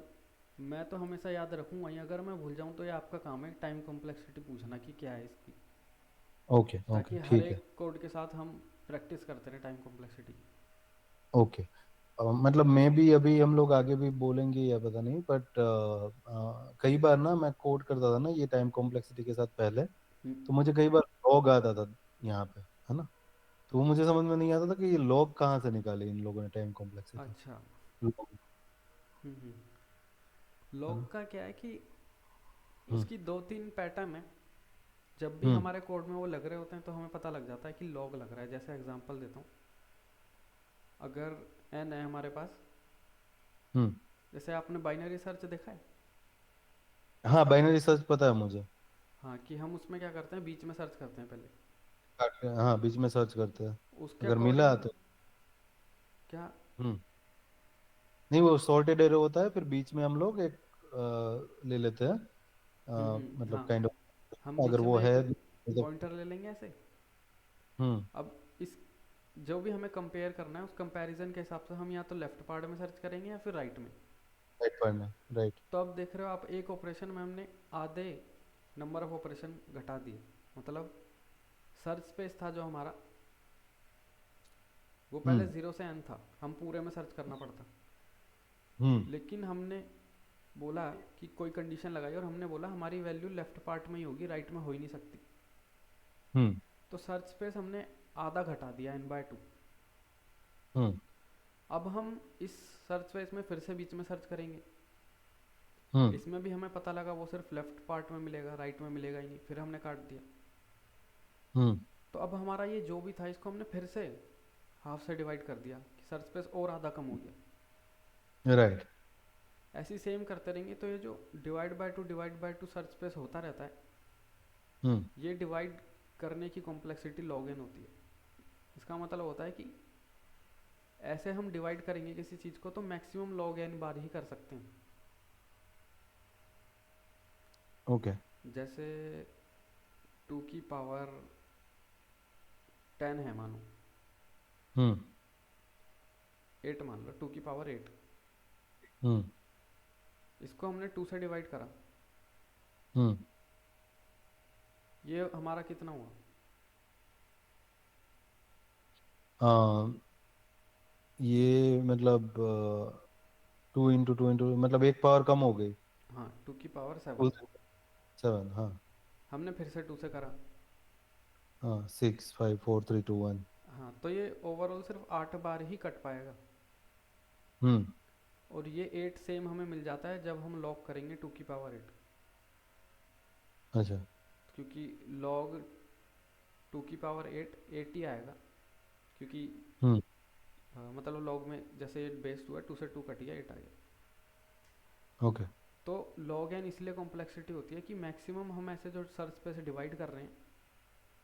मैं तो हमेशा याद रखूंगा ही, अगर मैं भूल जाऊं तो ये आपका काम है टाइम कॉम्प्लेक्सिटी पूछना कि क्या है इसकी, ओके ओके, ताकि हर ठीक है। एक कोड के साथ हम प्रैक्टिस करते रहे टाइम कॉम्प्लेक्सिटी की। ओके, मतलब मैं भी अभी हम लोग आगे भी बोलेंगे या पता नहीं, बट कई बार ना मैं कोड करता था ना ये टाइम कॉम्प्लेक्सिटी के साथ पहले, हम्म, तो मुझे कई बार लॉग आता था यहाँ पे, है ना। तो वो मुझे समझ में नहीं आता था कि ये लॉग कहाँ से निकाले इन लोगों ने टाइम कॉम्प्लेक्सिटी। अच्छा। लॉग, है ना। लॉग का क्या है कि हम्म उसकी दो तीन पैटर्न है। जब भी हम्म हमारे कोड में वो लग रहे होते हैं तो हमें पता लग जाता है कि लॉग लग रहा है। जैसे एग्जांपल देता हूँ, अगर एन है हमारे पास, हम्म जैसे आपने बाइनरी सर्च देखा है। हाँ, बाइनरी सर्च पता है मुझे। हाँ, कि हम उसमें क्या करते हैं, बीच में सर्च करते हैं पहले। हाँ, बीच में सर्च करते हैं, उसके अगर मिला अकॉर्डिंग तो। क्या? हम्म नहीं, वो सॉर्टेड एरो होता है, फिर बीच में हम लोग एक ले लेते हैं, मतलब हाँ, काइंड ऑफ, हम अगर बीच वो में एक है मतलब। पॉइंटर ले लेंगे ऐसे। हम्म अब इस जो भी हमें कंपेयर करना है उस कंपैरिजन के हिसाब से हम या तो लेफ्ट पार्ट में सर्च करेंगे या फिर राइट में। राइट पढ़ना, राइट। तो अब देख रहे हो आप, एक ऑपरेशन में हमने आधे नंबर ऑफ ऑपरेशन घटा दिए। मतलब सर्च स्पेस था जो हमारा, वो पहले हम्म 0 से n था, हम पूरे में सर्च करना पड़ता। हम्म लेकिन हमने बोला कि कोई कंडीशन लगाई, और हमने बोला हमारी वैल्यू लेफ्ट पार्ट में ही होगी, राइट में हो ही नहीं सकती। हम्म तो सर्च स्पेस हमने आधा घटा दिया n/2। हम्म अब हम इस सर्च स्पेस में फिर से बीच में सर्च करेंगे। हम्म इसमें भी हमें पता लगा वो सिर्फ लेफ्ट पार्ट में मिलेगा, राइट में मिलेगा ही नहीं, फिर हमने काट दिया। हम्म तो अब हमारा ये जो भी था इसको हमने फिर से हाफ से डिवाइड कर दिया कि सर्च स्पेस और आधा कम हो गया। राइट। ऐसे ही सेम करते रहेंगे तो ये जो divide by two search space होता रहता है, हम्म ये डिवाइड करने की कॉम्प्लेक्सिटी log n होती है। इसका मतलब होता है कि ऐसे हम डिवाइड करेंगे किसी चीज़ को तो मैक्सिमम लॉग एन बार ही कर सकते हैं। ओके। जैसे 2 की पावर 10 है मानो, हम्म 8 मान लो, 2 की पावर 8, हम्म इसको हमने 2 से डिवाइड करा, हम्म ये हमारा कितना हुआ? हाँ, ये मतलब 2 × 2 × मतलब एक पावर कम हो गई। हाँ, 2 की पावर 7। फुल 7, हाँ। हमने फिर से 2 से करा। हाँ, 6 5 4 3 2 1। हाँ, तो ये ओवरऑल सिर्फ 8 बार ही कट पाएगा। हम्म और ये 8 सेम हमें मिल जाता है जब हम लॉग करेंगे 2 की पावर 8, अच्छा। क्योंकि लॉग 2 की पावर 8 8 ही आएगा, क्योंकि हम्म मतलब लॉग में जैसे 8 बेस 2 है, 2 से 2 कट गया, 8 आ गया। ओके। तो लॉग एन इसलिए कॉम्प्लेक्सिटी होती है कि मैक्सिमम हम ऐसे जो सर्च पे से डिवाइड कर रहे हैं,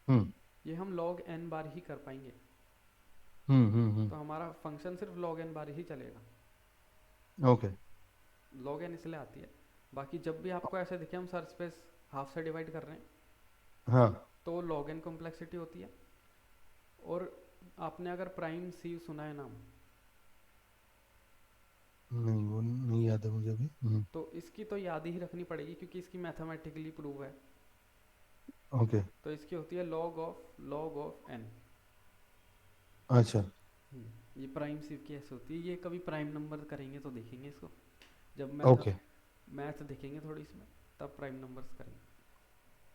हम्म ये हम लॉग एन बार ही कर पाएंगे। हम्म। तो हमारा फंक्शन सिर्फ log n बार ही चलेगा। ओके। log n इसलिए आती है। बाकी जब भी आपको ऐसे दिखे हम सर्च स्पेस हाफ से डिवाइड कर रहे हैं, हाँ। तो log n कॉम्प्लेक्सिटी होती है। और आपने अगर प्राइम सीव सुना है नाम, नहीं, वो नहीं याद है मुझे अभी। तो इसकी तो याद ही रखनी पड़ेगी क्योंकि इसकी मैथमेटिकली प्रूव है। ओके। तो इसकी होती है log ऑफ n। अच्छा। ये प्राइम सीव की ऐसे होती है, ये कभी प्राइम नंबर करेंगे तो देखेंगे इसको, जब ओके। मैथ देखेंगे थोड़ी इसमें, तब प्राइम नंबर्स करेंगे।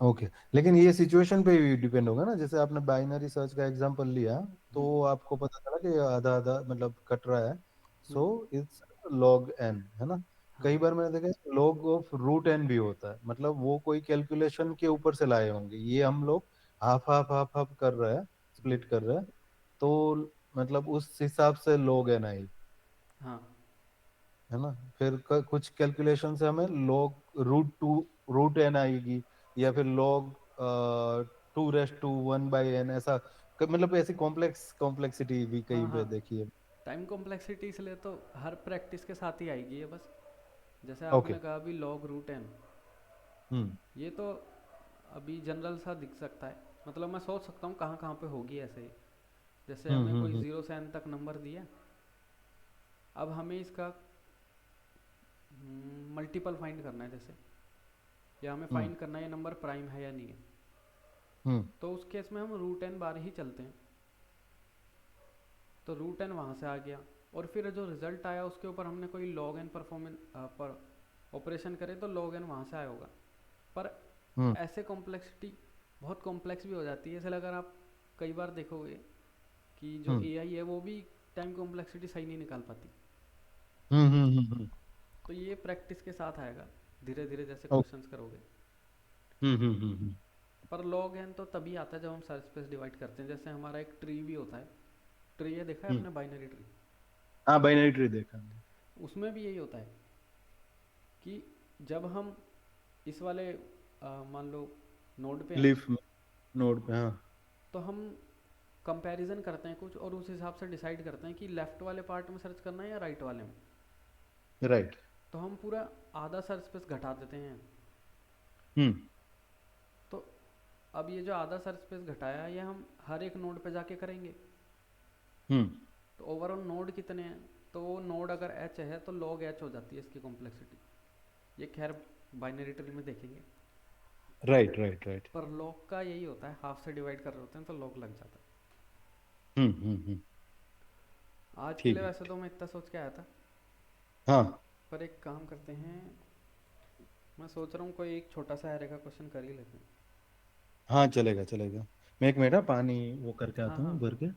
ओके, लेकिन ये सिचुएशन पे भी डिपेंड होगा ना। जैसे आपने बाइनरी सर्च का एग्जांपल लिया, हम्म तो आपको पता चला कि आधा आधा मतलब कट रहा है। सो हम्म इट्स लॉग एन, है ना। हाँ कई बार मैंने देखा लॉग ऑफ रूट एन भी होता है, मतलब वो कोई कैलकुलेशन के ऊपर से लाए होंगे। ये हम लोग हाफ हाफ हाफ हाफ कर रहे हैं, स्प्लिट कर रहे हैं, तो मतलब उस हिसाब से लॉग एन आई, हाँ है ना। फिर कुछ कैलकुलेशन से हमें लॉग रूट एन आएगी, या फिर लॉग 2 रेस टू 1/n, ऐसा मतलब ऐसी कॉम्प्लेक्सिटी भी हाँ कहीं हाँ। पे देखी है। टाइम कॉम्प्लेक्सिटी इसलिए तो हर प्रैक्टिस के साथ ही आएगी ये बस। जैसे ओके। आपने कहा अभी log√n, हम्म ये तो अभी जनरल सा दिख सकता है, मतलब मैं सोच सकता हूँ कहाँ कहाँ पे होगी ऐसे ही। जैसे हमें कोई हम्म 0 से n तक नंबर दिया, अब हमें इसका मल्टीपल फाइंड करना है जैसे, या हमें हम्म फाइंड करना है ये नंबर प्राइम है या नहीं है। हम्म तो उस केस में हम रूट n बार ही चलते हैं, तो रूट n वहाँ से आ गया। और फिर जो रिजल्ट आया उसके ऊपर हमने कोई log n परफॉर्मेंस पर ऑपरेशन करे तो log n वहाँ से आया होगा। पर हम्म ऐसे कॉम्प्लेक्सिटी बहुत कॉम्प्लेक्स भी हो जाती है, इसलिए अगर आप कई बार देखोगे कि जो हम्म एआई है वो भी टाइम कॉम्प्लेक्सिटी सही नहीं निकाल पाती। हम्म हम्म हम्म हम्म तो ये प्रैक्टिस के साथ आएगा, धीरे धीरे जैसे ओ- क्वेश्चंस करोगे। हम्म। पर log n तो तभी आता है जब हम सर्च स्पेस डिवाइड करते हैं। जैसे हमारा एक ट्री भी होता है, ट्री है देखा है हम्म। आपने, बाइनरी ट्री। हाँ, बाइनरी ट्री देखा हमने। उसमें भी यही होता है कि जब हम इस वाले मान लो नोड पे हैं, लीफ में, नोड पे, हाँ। तो हम कंपैरिजन करते हैं कुछ और उस हिसाब से डिसाइड करते हैं कि लेफ्ट वाले पार्ट में सर्च करना है या राइट वाले में। राइट। तो हम पूरा आधा सर्च स्पेस घटा देते हैं। हम्म तो अब ये जो आधा सर्च स्पेस घटाया है, ये हम हर एक नोड पे जाके करेंगे। हम्म तो ओवरऑल नोड कितने हैं, तो वो नोड अगर एच है तो लॉग एच हो जाती है इसकी कॉम्प्लेक्सिटी। ये खैर बाइनरी ट्री में देखेंगे। Right right right. पर लॉग का यही होता है, हाफ से डिवाइड कर रहे होते हैं तो लॉग लग जाता है। हम्म। आज के ठीक लिए है। वैसे तो मैं इतना सोच के आया था, हाँ पर एक काम करते हैं, मैं सोच रहा हूँ कोई एक छोटा सा एरे का क्वेश्चन कर ही लेते हैं। हाँ, चलेगा चलेगा। मैं एक मिनट, हाँ, पानी वो करके हाँ आता हाँ हूँ भर हाँ। के।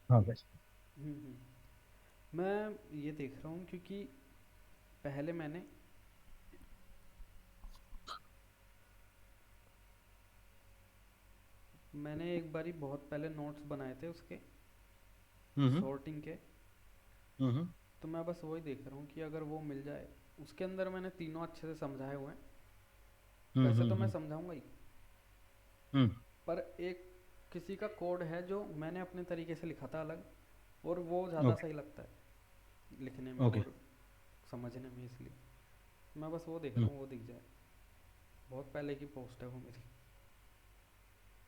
हाँ भाई। मैं ये देख रहा हूँ क्योंकि पहले मैंने एक बारी बहुत पहले नोट्स बनाए थे उसके हम्म। सॉर्टिंग के। हम्म। तो मैं बस वही देख रहा हूँ कि अगर वो मिल जाए। उसके अंदर मैंने तीनों अच्छे से समझाए हुए हैं। वैसे तो मैं हम्म। समझाऊंगा ही, हम्म। पर एक किसी का कोड है जो मैंने अपने तरीके से लिखा था अलग, और वो ज़्यादा ओके। सही लगता है लिखने में ओके। और समझने में, इसलिए मैं बस वो देख रहा हम्म। हूँ वो दिख जाए। बहुत पहले की पोस्ट है वो मेरी।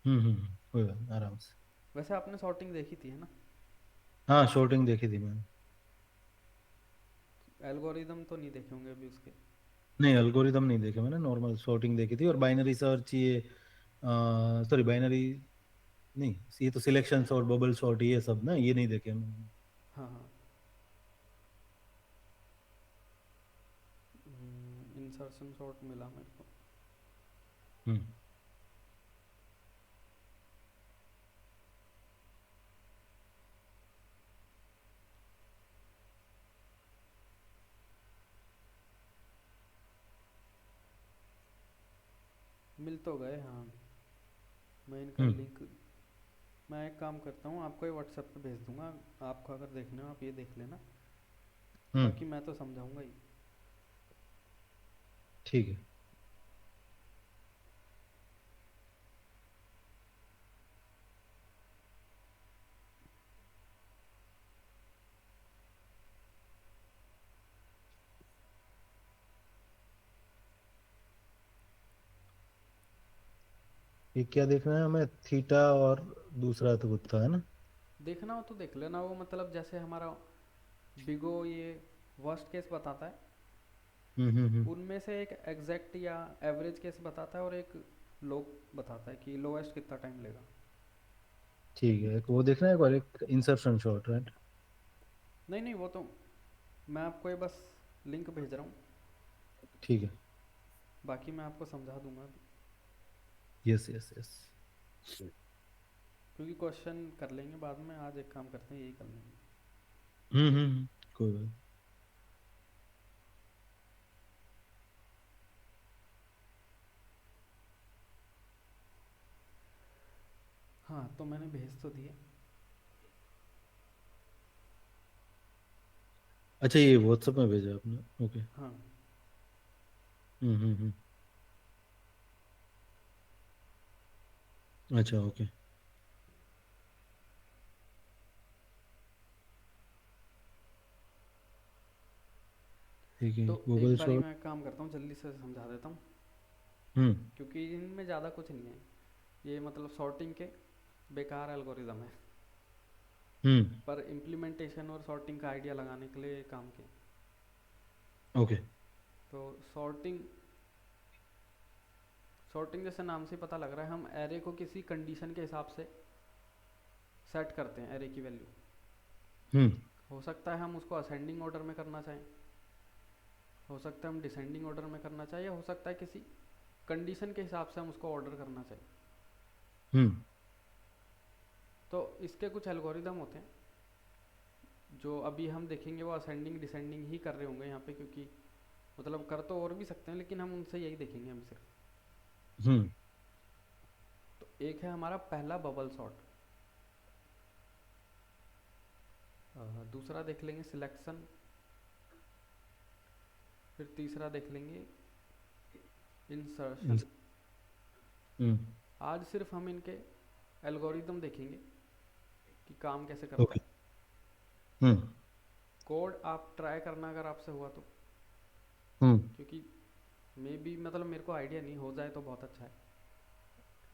कोई बात नहीं, आराम से। वैसे आपने सॉर्टिंग देखी थी है ना? हाँ, शॉर्टिंग देखी थी मैंने। एल्गोरिदम तो नहीं देखे होंगे अभी उसके? नहीं, एल्गोरिदम नहीं देखे मैंने, नॉर्मल शॉर्टिंग देखी थी, और बाइनरी सर्च ये, सॉरी बाइनरी नहीं, ये तो सिलेक्शन सॉर्ट, बबल सॉर्ट, ये सब ना, ये नहीं देखे मैंने। हाँ हाँ। इंसर्शन सॉर्ट मिला मेरे को। हम्म। मिल तो गए हाँ। मैं इनका हम्म। लिंक, मैं एक काम करता हूँ आपको ये व्हाट्सएप पे भेज दूंगा। आपको अगर देखना हो आप ये देख लेना। हम्म। बाकी मैं तो समझाऊंगा ही। ठीक है। ये क्या देखना है हमें, थीटा और दूसरा तो कुछ था, है ना? देखना हो तो देख लेना। वो मतलब जैसे हमारा बिगो ये वर्स्ट केस बताता है, हम्म। उनमें से एक एग्जैक्ट या एवरेज केस बताता है, और एक लो बताता है कि लोएस्ट कितना टाइम लेगा। ठीक है, एक वो देखना है, एक और एक इंसर्शन शॉट, राइट? नहीं नहीं, वो तो मैं आपको ये बस लिंक भेज रहा हूँ। ठीक है। बाकी मैं आपको समझा दूंगा अभी, यस यस यस। क्योंकि क्वेश्चन कर लेंगे बाद में। आज एक काम करते हैं, यही कर लेंगे। कोई बात। हाँ तो मैंने भेज तो दिए। अच्छा, ये व्हाट्सएप में भेजा आपने? ओके। हाँ हम्म। अच्छा, ओके। ठीक है, तो गूगल एक बारी शॉट। मैं काम करता हूँ, जल्दी से समझा देता हूँ, हम्म। क्योंकि इनमें ज़्यादा कुछ नहीं है। ये मतलब सॉर्टिंग के बेकार एल्गोरिदम है, हम्म। पर इम्प्लीमेंटेशन और सॉर्टिंग का आइडिया लगाने के लिए काम के। ओके। तो सॉर्टिंग सॉर्टिंग जैसे नाम से पता लग रहा है, हम एरे को किसी कंडीशन के हिसाब से सेट करते हैं एरे की वैल्यू। हम्म। हो सकता है हम उसको असेंडिंग ऑर्डर में करना चाहें, हो सकता है हम डिसेंडिंग ऑर्डर में करना चाहें, या हो सकता है किसी कंडीशन के हिसाब से हम उसको ऑर्डर करना चाहें। हम्म। तो इसके कुछ एल्गोरिदम होते हैं जो अभी हम देखेंगे, वो असेंडिंग डिसेंडिंग ही कर रहे होंगे यहाँ पे, क्योंकि मतलब कर तो और भी सकते हैं, लेकिन हम उनसे यही देखेंगे हम सिर्फ। हम्म। तो एक है हमारा पहला बबल सॉर्ट, दूसरा देख लेंगे सिलेक्शन, फिर तीसरा देख लेंगे इंसर्शन। हम्म। आज सिर्फ हम इनके एल्गोरिदम देखेंगे कि काम कैसे करता ओके। है। हम्म। कोड आप ट्राई करना अगर आपसे हुआ तो, हम्म। क्योंकि मे बी मतलब मेरे को आइडिया नहीं, हो जाए तो बहुत अच्छा है।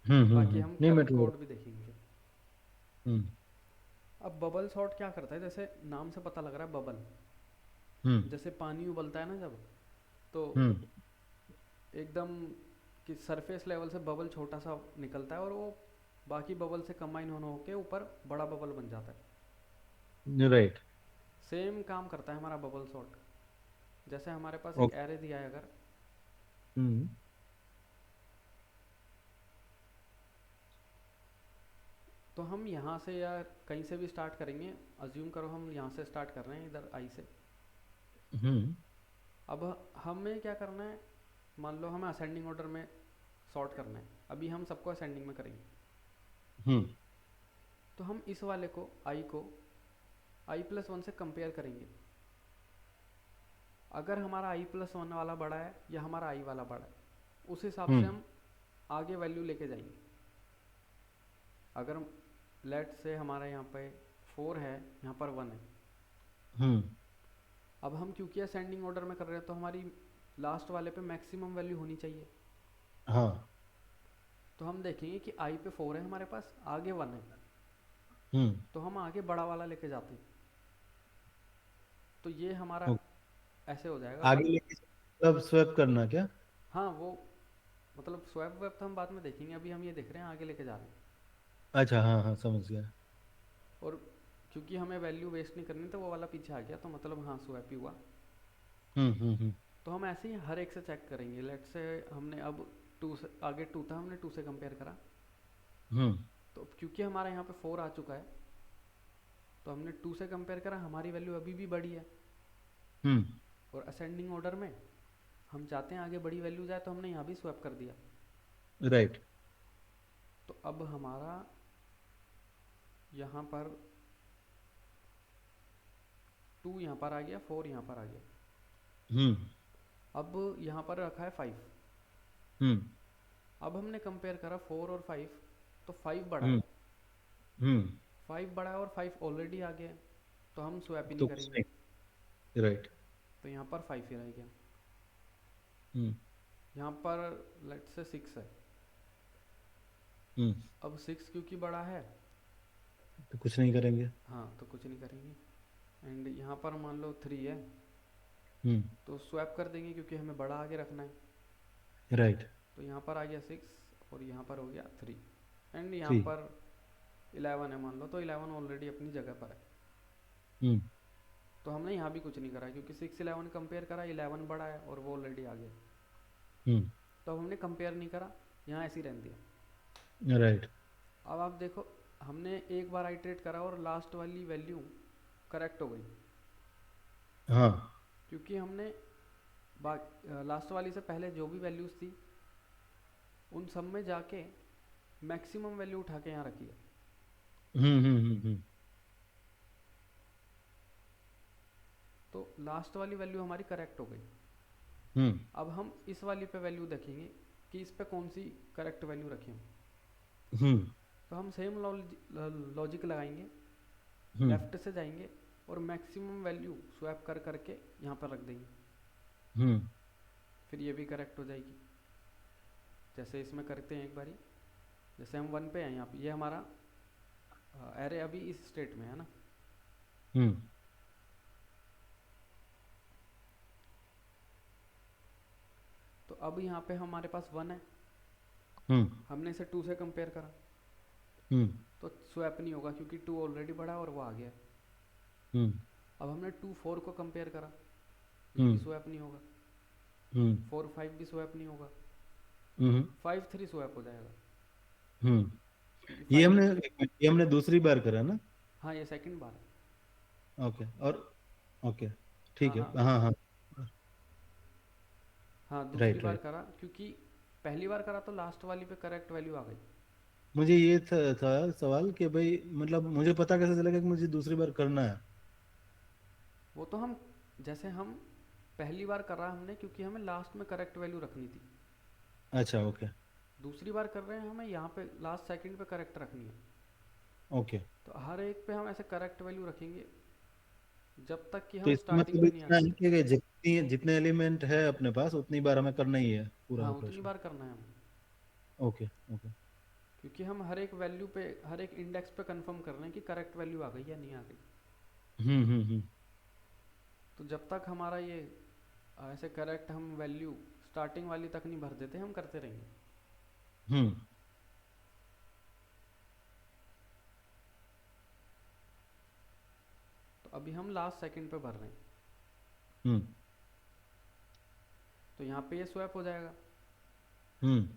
बाकी हम नहीं, मैं करंट ट्राई। कोड भी देखेंगे फिर। हम्म। अब बबल सॉर्ट क्या करता है, जैसे नाम से पता लग रहा है बबल, हम्म। जैसे पानी उबलता है ना जब, तो हम्म। एकदम कि सरफेस लेवल से बबल छोटा सा निकलता है, और वो बाकी बबल से कंबाइन होने होके ऊपर बड़ा बबल बन जाता है। राइट। सेम काम करता है हमारा बबल सॉर्ट। जैसे हमारे पास एक ओके। एरे दिया है अगर, तो हम यहाँ से या कहीं से भी स्टार्ट करेंगे। अज्यूम करो हम यहाँ से स्टार्ट कर रहे हैं, इधर आई से। हम्म। अब हमें क्या करना है, मान लो हमें असेंडिंग ऑर्डर में सॉर्ट करना है। अभी हम सबको असेंडिंग में करेंगे। हम्म। तो हम इस वाले को i+1 से कंपेयर करेंगे। अगर हमारा i+1 वाला बड़ा है या हमारा i वाला बड़ा है, उस हिसाब से हम्म। हम आगे वैल्यू लेके जाएंगे। अगर लेट से हमारा यहाँ पे 4 है, यहाँ पर 1 है। हम्म। अब हम क्योंकि असेंडिंग ऑर्डर में कर रहे हैं, तो हमारी लास्ट वाले पे मैक्सिमम वैल्यू होनी चाहिए। हाँ। तो हम देखेंगे कि i पे 4 है हमारे पास, आगे 1 है, हम्म। तो हम आगे बड़ा वाला लेके जाते हैं। तो ये हमारा ओके। ऐसे हो जाएगा आगे 1। लेके मतलब स्वैप करना क्या? हाँ, वो मतलब स्वैप वेब तो हम बाद में देखेंगे, अभी हम ये देख रहे हैं आगे लेके जा रहे हैं। अच्छा, हाँ हाँ, समझ गया। और क्योंकि हमें वैल्यू वेस्ट नहीं करनी, तो वो वाला पीछे आ गया, तो मतलब हाँ स्वैप ही हुआ। हम्म। तो हम ऐसे ही हर एक से चेक करेंगे। लेट से हमने अब 2 से आगे 2 था, हमने 2 से कंपेयर करा। हम्म। तो क्योंकि हमारा यहाँ पे 4 आ चुका है, तो हमने 2 से कंपेयर करा, हमारी वैल्यू अभी भी बड़ी है। हम्म। और असेंडिंग ऑर्डर में हम चाहते हैं आगे बड़ी वैल्यू जाए, तो हमने यहाँ भी स्वैप कर दिया। राइट। तो अब हमारा यहाँ पर 2 यहाँ पर आ गया, 4 यहाँ पर आ गया। हम्म। अब यहाँ पर रखा है 5। हम्म। अब हमने कंपेयर करा 4 और 5, तो 5 बड़ा है। हम्म। हम्म। 5 बड़ा है और 5 ऑलरेडी आ गया है, तो हम स्वैप ही नहीं तो कुछ करेंगे। नहीं। राइट। तो यहाँ पर 5 ही रह गया। हम्म। यहाँ पर लेट से 6 है। हम्म। अब 6 क्योंकि बड़ा है, तो कुछ नहीं करेंगे। हाँ तो कुछ नहीं करेंगे। एंड यहाँ पर मान लो 3 है, हम्म। तो स्वैप कर देंगे क्योंकि हमें बड़ा आगे रखना है। राइट। तो यहाँ पर आ गया 6 और यहाँ पर हो गया 3। एंड यहाँ 3। पर 11 है मान लो, तो 11 ऑलरेडी अपनी जगह पर है। हम्म। तो हमने यहाँ भी कुछ नहीं करा, क्योंकि 6 11 कंपेयर करा, 11 बड़ा है और वो ऑलरेडी आ गया। हम्म। तो अब हमने कंपेयर नहीं करा, यहाँ ऐसे ही रहने दिया। राइट। अब आप देखो, हमने एक बार आइट्रेट करा और लास्ट वाली वैल्यू करेक्ट हो गई, हाँ। क्योंकि हमने लास्ट वाली से पहले जो भी वैल्यूज़ थी, उन सब में जाके मैक्सिमम वैल्यू उठा के यहाँ रखी है। तो लास्ट वाली वैल्यू हमारी करेक्ट हो गई। हम्म। अब हम इस वाली पे वैल्यू देखेंगे कि इस पे कौन सी करेक्ट वैल्यू रखें हम। हम्म। तो हम सेम लॉजिक लगाएंगे, हम्म। लेफ्ट से जाएंगे और मैक्सिमम वैल्यू स्वैप कर करके यहाँ पर रख देंगे। हम्म। फिर ये भी करेक्ट हो जाएगी। जैसे इसमें करते हैं एक बारी, जैसे हम 1 पे हैं, यहाँ पे ये हमारा एरे अभी इस स्टेट में है ना। हम्म। तो अब यहाँ पे हमारे पास 1 है, हम्म। हमने इसे 2 से कंपेयर करा, हम्म। तो स्वैप नहीं होगा क्योंकि 2 ऑलरेडी बढ़ा है और वो आ गया है। हम्म। अब हमने 2 4 को कंपेयर करा, ये भी हम्म। स्वैप नहीं होगा। हम्म। 4 5 भी स्वैप नहीं होगा। हम्म। 5 3 स्वैप हो जाएगा, हम्म। क्योंकि ये 5 हमने 3। ये हमने दूसरी बार करा ना? हाँ ये सेकंड बार है। ओके। और ओके, हाँ ठीक है, हाँ। हाँ हाँ। हाँ दूसरी राइट बार राइट। करा, क्योंकि पहली बार करा तो लास्ट वाली पे करेक्ट वैल्यू आ गई। मुझे ये था सवाल कि भाई, मतलब मुझे पता कैसे चलेगा कि मुझे दूसरी बार करना है? वो तो हम, जैसे हम पहली बार करा हमने, क्योंकि हमें लास्ट में करेक्ट वैल्यू रखनी थी। अच्छा, ओके। दूसरी बार कर रहे हैं, हमें यहाँ पे लास्ट सेकंड पे करेक्ट रखनी है। ओके। तो हर एक पे हम ऐसे करेक्ट वैल्यू रखेंगे जब तक कि तो हम इसका स्टार्टिंग मतलब पे नहीं आ इतना है जाते। कि जितने एलिमेंट है अपने पास उतनी बार हमें करना ही है पूरा हाँ उतनी ऑपरेशन। बार करना है हमें, ओके ओके। क्योंकि हम हर एक वैल्यू पे, हर एक इंडेक्स पे कंफर्म कर रहे हैं कि करेक्ट वैल्यू आ गई या नहीं आ गई। हम्म। तो जब तक हमारा ये ऐसे करेक्ट हम वैल्यू स्टार्टिंग वाली तक नहीं भर देते, हम करते रहेंगे। हम्म। तो अभी हम लास्ट सेकंड पे भर रहे हैं, हम्म। तो यहाँ पे ये स्वैप हो जाएगा। हम्म।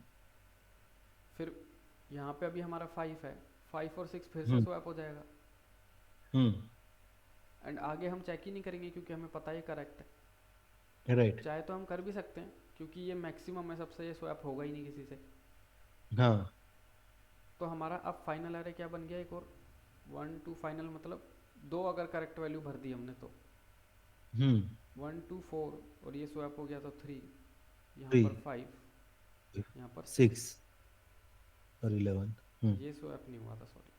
फिर यहाँ पे अभी हमारा 5 है, 5 और 6 फिर से हम्म स्वैप हो जाएगा। हम्म एंड आगे हम चेक ही नहीं करेंगे क्योंकि हमें पता है करेक्ट है। राइट। चाहे तो हम कर भी सकते हैं क्योंकि ये मैक्सिमम है सबसे, ये स्वैप होगा ही नहीं किसी से। हाँ। तो हमारा अब फाइनल एरे क्या बन गया, एक और 1 2 फाइनल, मतलब दो अगर करेक्ट वैल्यू भर दी हमने तो हम्म 1 2 4, और ये स्वैप हो गया तो 3, यहाँ थ्री पर 5, यहाँ पर 6। सिक्स और 11। ये स्वैप नहीं हुआ था, सॉरी।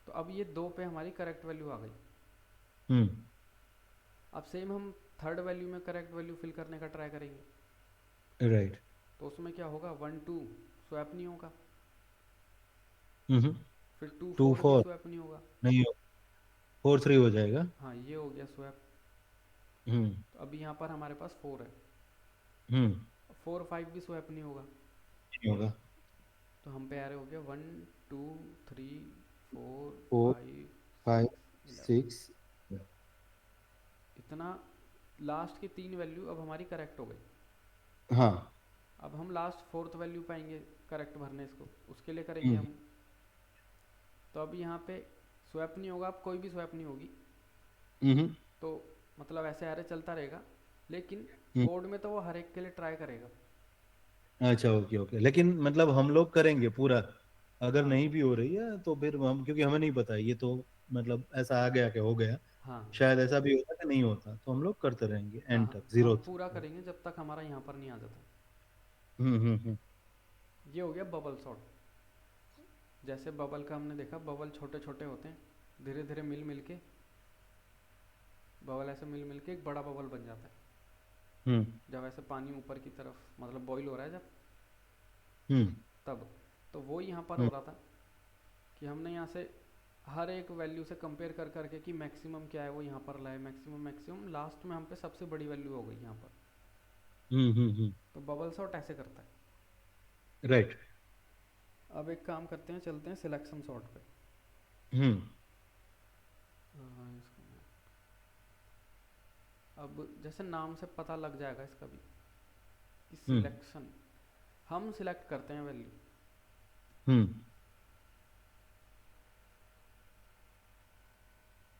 तो अब ये दो पे हमारी करेक्ट वैल्यू आ गई। हम्म अब सेम हम थर्ड वैल्यू में करेक्ट वैल्यू फिल करने का ट्राई करेंगे। राइट। तो उसमें क्या होगा, 1 2 स्वैप नहीं होगा, हम्म फिर टू टू फोर भी फोर स्वैप नहीं होगा। नहीं हो, 4 3 हो जाएगा। हाँ, ये हो गया स्वैप। हम्म तो अभी यहाँ पर हमारे पास 4 है, हम्म 4 5 भी स्वैप नहीं होगा। नहीं होगा। तो हम पे आ रहे हो गया 1 2 3 4 फोर 5 फाइव 6 11। 6। इतना लास्ट की तीन वैल्यू अब हमारी करेक्ट हो गई। हाँ। अब हम लास्ट फोर्थ वैल्यू पाएंगे करेक्ट भरने, इसको उसके लिए करेंगे हम्म हम। तो अब यहाँ पे स्वैप नहीं होगा, अब कोई भी स्वैप नहीं होगी। हम्म तो मतलब ऐसे एरे चलता रहेगा, लेकिन हम्म। कोड में तो वो हर एक के लिए ट्राई करेगा। अच्छा ओके ओके, लेकिन मतलब हम लोग करेंगे पूरा। अगर हाँ नहीं भी हो रही है तो फिर हम, क्योंकि हमें नहीं पता ये तो, मतलब ऐसा आ गया कि हो गया। हाँ शायद ऐसा भी होता कि नहीं होता, तो हम लोग करते रहेंगे हाँ एंड हाँ, तक, हम जीरो पूरा तक। करेंगे जब तक हमारा यहाँ पर नहीं आ जाता। हम्म। ये हो गया बबल सॉर्ट। जैसे बबल का हमने देखा, बबल छोटे छोटे होते हैं, धीरे धीरे मिल मिल के बबल ऐसे मिल मिल के एक बड़ा बबल बन जाता है। हम्म जब ऐसे पानी ऊपर की तरफ मतलब बॉईल हो रहा है जब, हम्म तब। तो वो यहाँ पर हो हम्म रहा था कि हमने यहाँ से हर एक वैल्यू से कंपेयर कर करके कि मैक्सिमम क्या है वो यहाँ पर लाए, मैक्सिमम मैक्सिमम, लास्ट में हम पे सबसे बड़ी वैल्यू हो गई यहाँ पर। हम्म। तो बबल सॉर्ट ऐसे करता है। राइट। अब एक काम करते हैं, चलते हैं सिलेक्शन सॉर्ट पे। हम्म अब जैसे नाम से पता लग जाएगा इसका भी कि हम्म सिलेक्शन, हम सिलेक्ट करते हैं वैल्यू। हम्म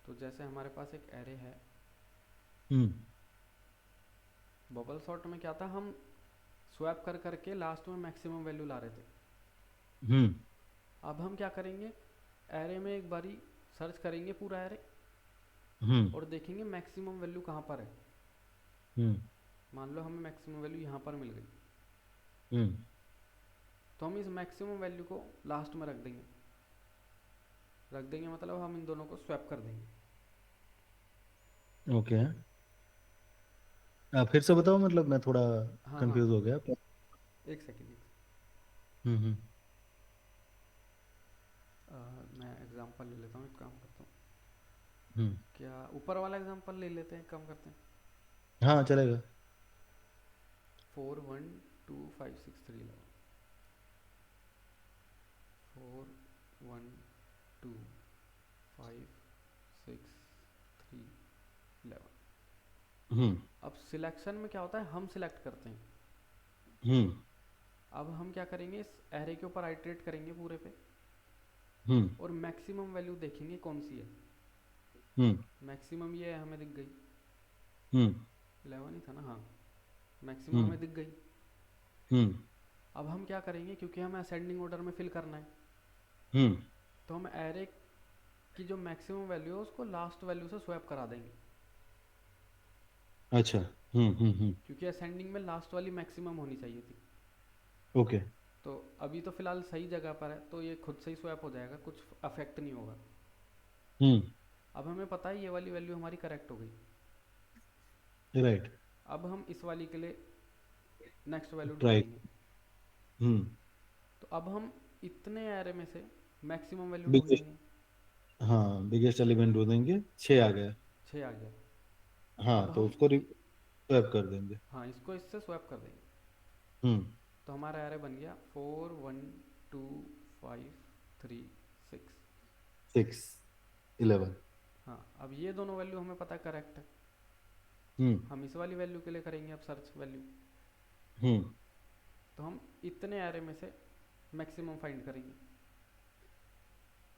तो जैसे हमारे पास एक एरे है, हम्म बबल सॉर्ट में क्या था, हम स्वैप कर करके लास्ट में मैक्सिमम वैल्यू ला रहे थे। हम्म अब हम क्या करेंगे, एरे में एक बारी सर्च करेंगे पूरा एरे, हम्म और देखेंगे मैक्सिमम वैल्यू कहाँ पर है। हम्म मान लो हमें मैक्सिमम वैल्यू यहाँ पर मिल गई, हम्म तो हम इस मैक्सिमम वैल्यू को लास्ट में रख देंगे। रख देंगे मतलब हम इन दोनों को स्वैप कर देंगे। ओके। आप फिर से बताओ, मतलब मैं थोड़ा हाँ हाँ, कंफ्यूज हो गया। एक सेकेंड एक हम्म मैं एग्जांपल ले लेता हूँ, एक काम करता हूँ। हम्म क्या ऊपर वाला एग्जांपल ले लेते हैं, काम करते हैं। हाँ चलेगा। 4 1 2 5 6 3 11, 4 1 2 5 6 3 11। हम्म अब सिलेक्शन में क्या होता है, हम सिलेक्ट करते हैं। हम्म अब हम क्या करेंगे, इस एरे के ऊपर आइटरेट करेंगे पूरे पे, हम्म और मैक्सिमम वैल्यू देखेंगे कौन सी है। हम्म मैक्सिमम ये है, हमें दिख गई। हम्म 11 ही था ना, हाँ। मैक्सिमम हम्म हमें दिख गई। हम्म अब हम क्या करेंगे, क्योंकि हमें असेंडिंग ऑर्डर में फिल करना है, हम्म तो हम एरे की जो मैक्सिमम वैल्यू है उसको लास्ट वैल्यू से स्वैप करा देंगे। अच्छा। क्योंकि असेंडिंग में लास्ट वाली मैक्सिमम होनी चाहिए थी। ओके। तो अभी तो फिलहाल सही जगह पर है, तो ये खुद से ही स्वैप हो जाएगा, कुछ अफेक्ट नहीं होगा। हम्म अब हमें पता है ये वाली वैल्यू हमारी करेक्ट हो गई। राइट। अब हम इस वाली के लिए नेक्स्ट वैल्यू ट्राई। ढूंढेंगे। हम्म तो अब हम इतने एरे में से मैक्सिमम वैल्यू बिगेस्ट। ढूंढेंगे। हाँ बिगेस्ट एलिमेंट हो देंगे, 6 आ हाँ, गया। 6 आ गया। अब हाँ तो हम उसको स्वैप कर देंगे। हाँ, इसको इससे स्वैप कर देंगे। हम्म तो हमारा एरे बन गया 4 1 2 5 3 6। 6 11। हाँ, अब ये दोनों वैल्यू हमें पता है करेक्ट है। हम्म हम इस वाली वैल्यू के लिए करेंगे अब सर्च वैल्यू। हम्म तो हम इतने एरे में से मैक्सिमम फाइंड करेंगे।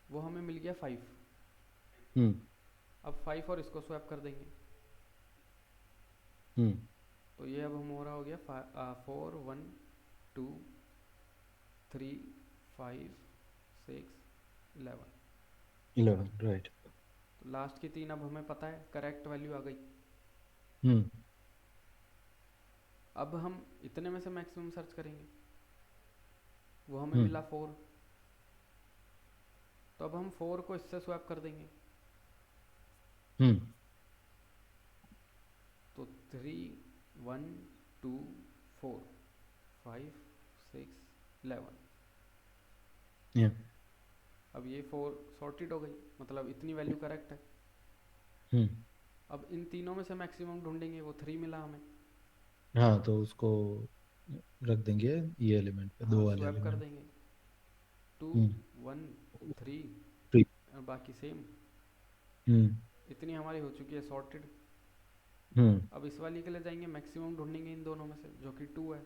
वो हमें मिल गया 5। हम्म अब 5 और इसको स्वैप कर देंगे, हम्म तो ये अब हमारा हो गया 4 1 2 3 5 6 11। 11 राइट। तो लास्ट की 3 अब हमें पता है, करेक्ट वैल्यू आ गई। हम्म अब हम इतने में से मैक्सिमम सर्च करेंगे, वो हमें हम्म मिला 4। तो अब हम 4 को इससे स्वैप कर देंगे, हम्म तो 3 1 2 4 5 6 11। या अब ये 4 सॉर्टेड हो गई, मतलब इतनी वैल्यू करेक्ट है। हम्म अब इन तीनों में से मैक्सिमम ढूंढेंगे, वो 3 मिला हमें। हाँ, तो उसको रख देंगे ये एलिमेंट पे, हाँ, दो वाले स्वैप कर एलिमेंट। देंगे, 2 हम्म 1 3 ठीक। और बाकी सेम। हम्म इतनी हमारी हो चुकी है सॉर्टेड। हम्म अब इस वाली के लिए जाएंगे, मैक्सिमम ढूंढेंगे इन दोनों में से, जो कि 2 है।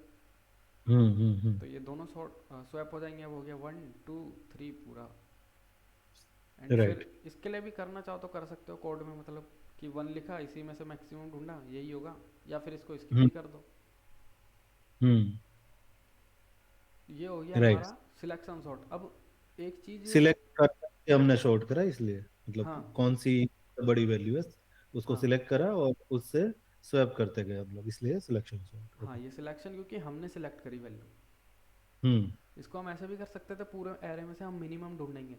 हम्म तो ये दोनों स्वैप हो जाएंगे। अब हो गया 1 2 3 पूरा। एंड फिर राइट। इसके लिए भी करना चाहो तो कर सकते हो कोड में, मतलब कि 1 लिखा, इसी में से मैक्सिमम ढूंढा, यही होगा। या फिर इसको स्किप हम्म भी कर दो। हम्म ये हो गया राइट। हमारा सिलेक्शन सॉर्ट। अब एक चीज। सिलेक्ट करके हमने शॉर्ट करा, इसलिए हाँ मतलब कौन सी बड़ी वैल्यू है उसको हाँ सिलेक्ट करा और उससे स्वैप करते गए हम लोग, इसलिए सिलेक्शन शॉर्ट। हाँ, ओके। ये सिलेक्शन क्योंकि हमने सिलेक्ट करी वैल्यू। हम्म इसको हम ऐसे भी कर सकते थे, पूरे एरे में से हम मिनिमम ढूंढेंगे,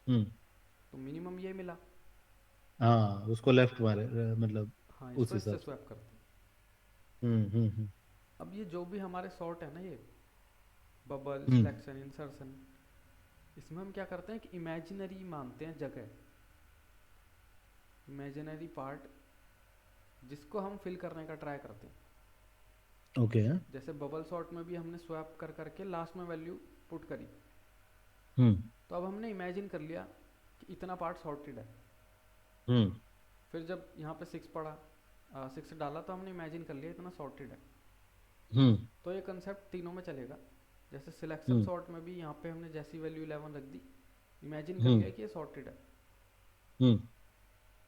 हम्म तो मिनिमम ये मिला। हाँ, उसको लेफ्ट मारे मतलब हाँ, उस इसको इससे हिसाब से। स्वैप करते हैं। हम्म अब ये जो भी हमारे सॉर्ट है ना, ये बबल हम्म सिलेक्शन इंसर्शन, इसमें हम क्या करते हैं कि इमेजिनरी मानते हैं जगह, इमेजिनरी पार्ट, जिसको हम फिल करने का ट्राई करते हैं। ओके। जैसे बबल सॉर्ट में भी हमने स्वैप कर करके लास्ट में वैल्यू पुट करी। हम्म तो अब हमने इमेजिन कर लिया कि इतना पार्ट सॉर्टेड है। हम्म फिर जब यहाँ पे 6 पड़ा, 6 डाला, तो हमने इमेजिन कर लिया इतना सॉर्टेड है। हम्म तो ये कंसेप्ट तीनों में चलेगा। जैसे सिलेक्शन हम्म सॉर्ट में भी यहाँ पे हमने जैसी वैल्यू 11 रख दी, इमेजिन कर हम्म लिया कि ये सॉर्टेड है। हम्म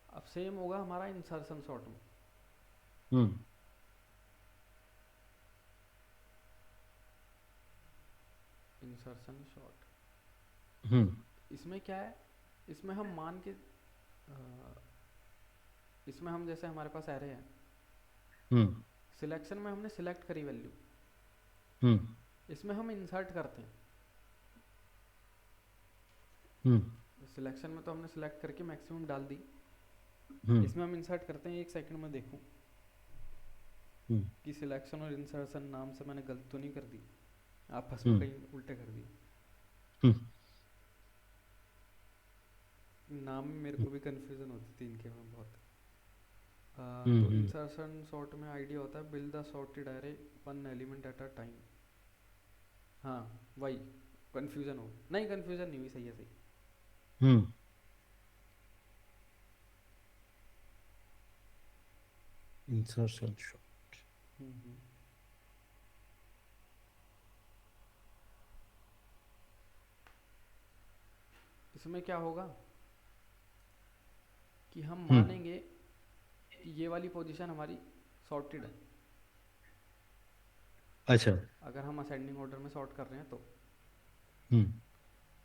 अब सेम होगा हमारा इंसर्शन सॉर्ट में। हम्म इंसर्शन सॉर्ट, हम्म इसमें क्या है, इसमें हम मान के इसमें हम जैसे हमारे पास एरे है, हम्म सिलेक्शन में हमने सिलेक्ट करी वैल्यू, हम्म इसमें हम इंसर्ट करते हैं। हम्म सिलेक्शन में तो हमने सिलेक्ट करके मैक्सिमम डाल दी, हम्म इसमें हम इंसर्ट करते हैं। एक सेकंड में देखूं हम्म कि सिलेक्शन और इंसर्शन नाम से मैंने गलत तो नहीं कर दी, आपस में हम्म कहीं उल्टे कर दिए। हम्म नाम में मेरे को भी कंफ्यूजन होती थी इनके में बहुत। तो हम्म इंसर्शन सॉर्ट में आइडिया होता है build the sorted array one element at a time. हाँ, वही कंफ्यूजन हो, नहीं कंफ्यूजन नहीं हुई, सही है सही। हम्म इंसर्शन। हम्म। इसमें क्या होगा कि हम हम्म मानेंगे कि ये वाली पोजीशन हमारी सॉर्टेड है, अच्छा। अगर हम असेंडिंग ऑर्डर में सॉर्ट कर रहे हैं तो। हम्म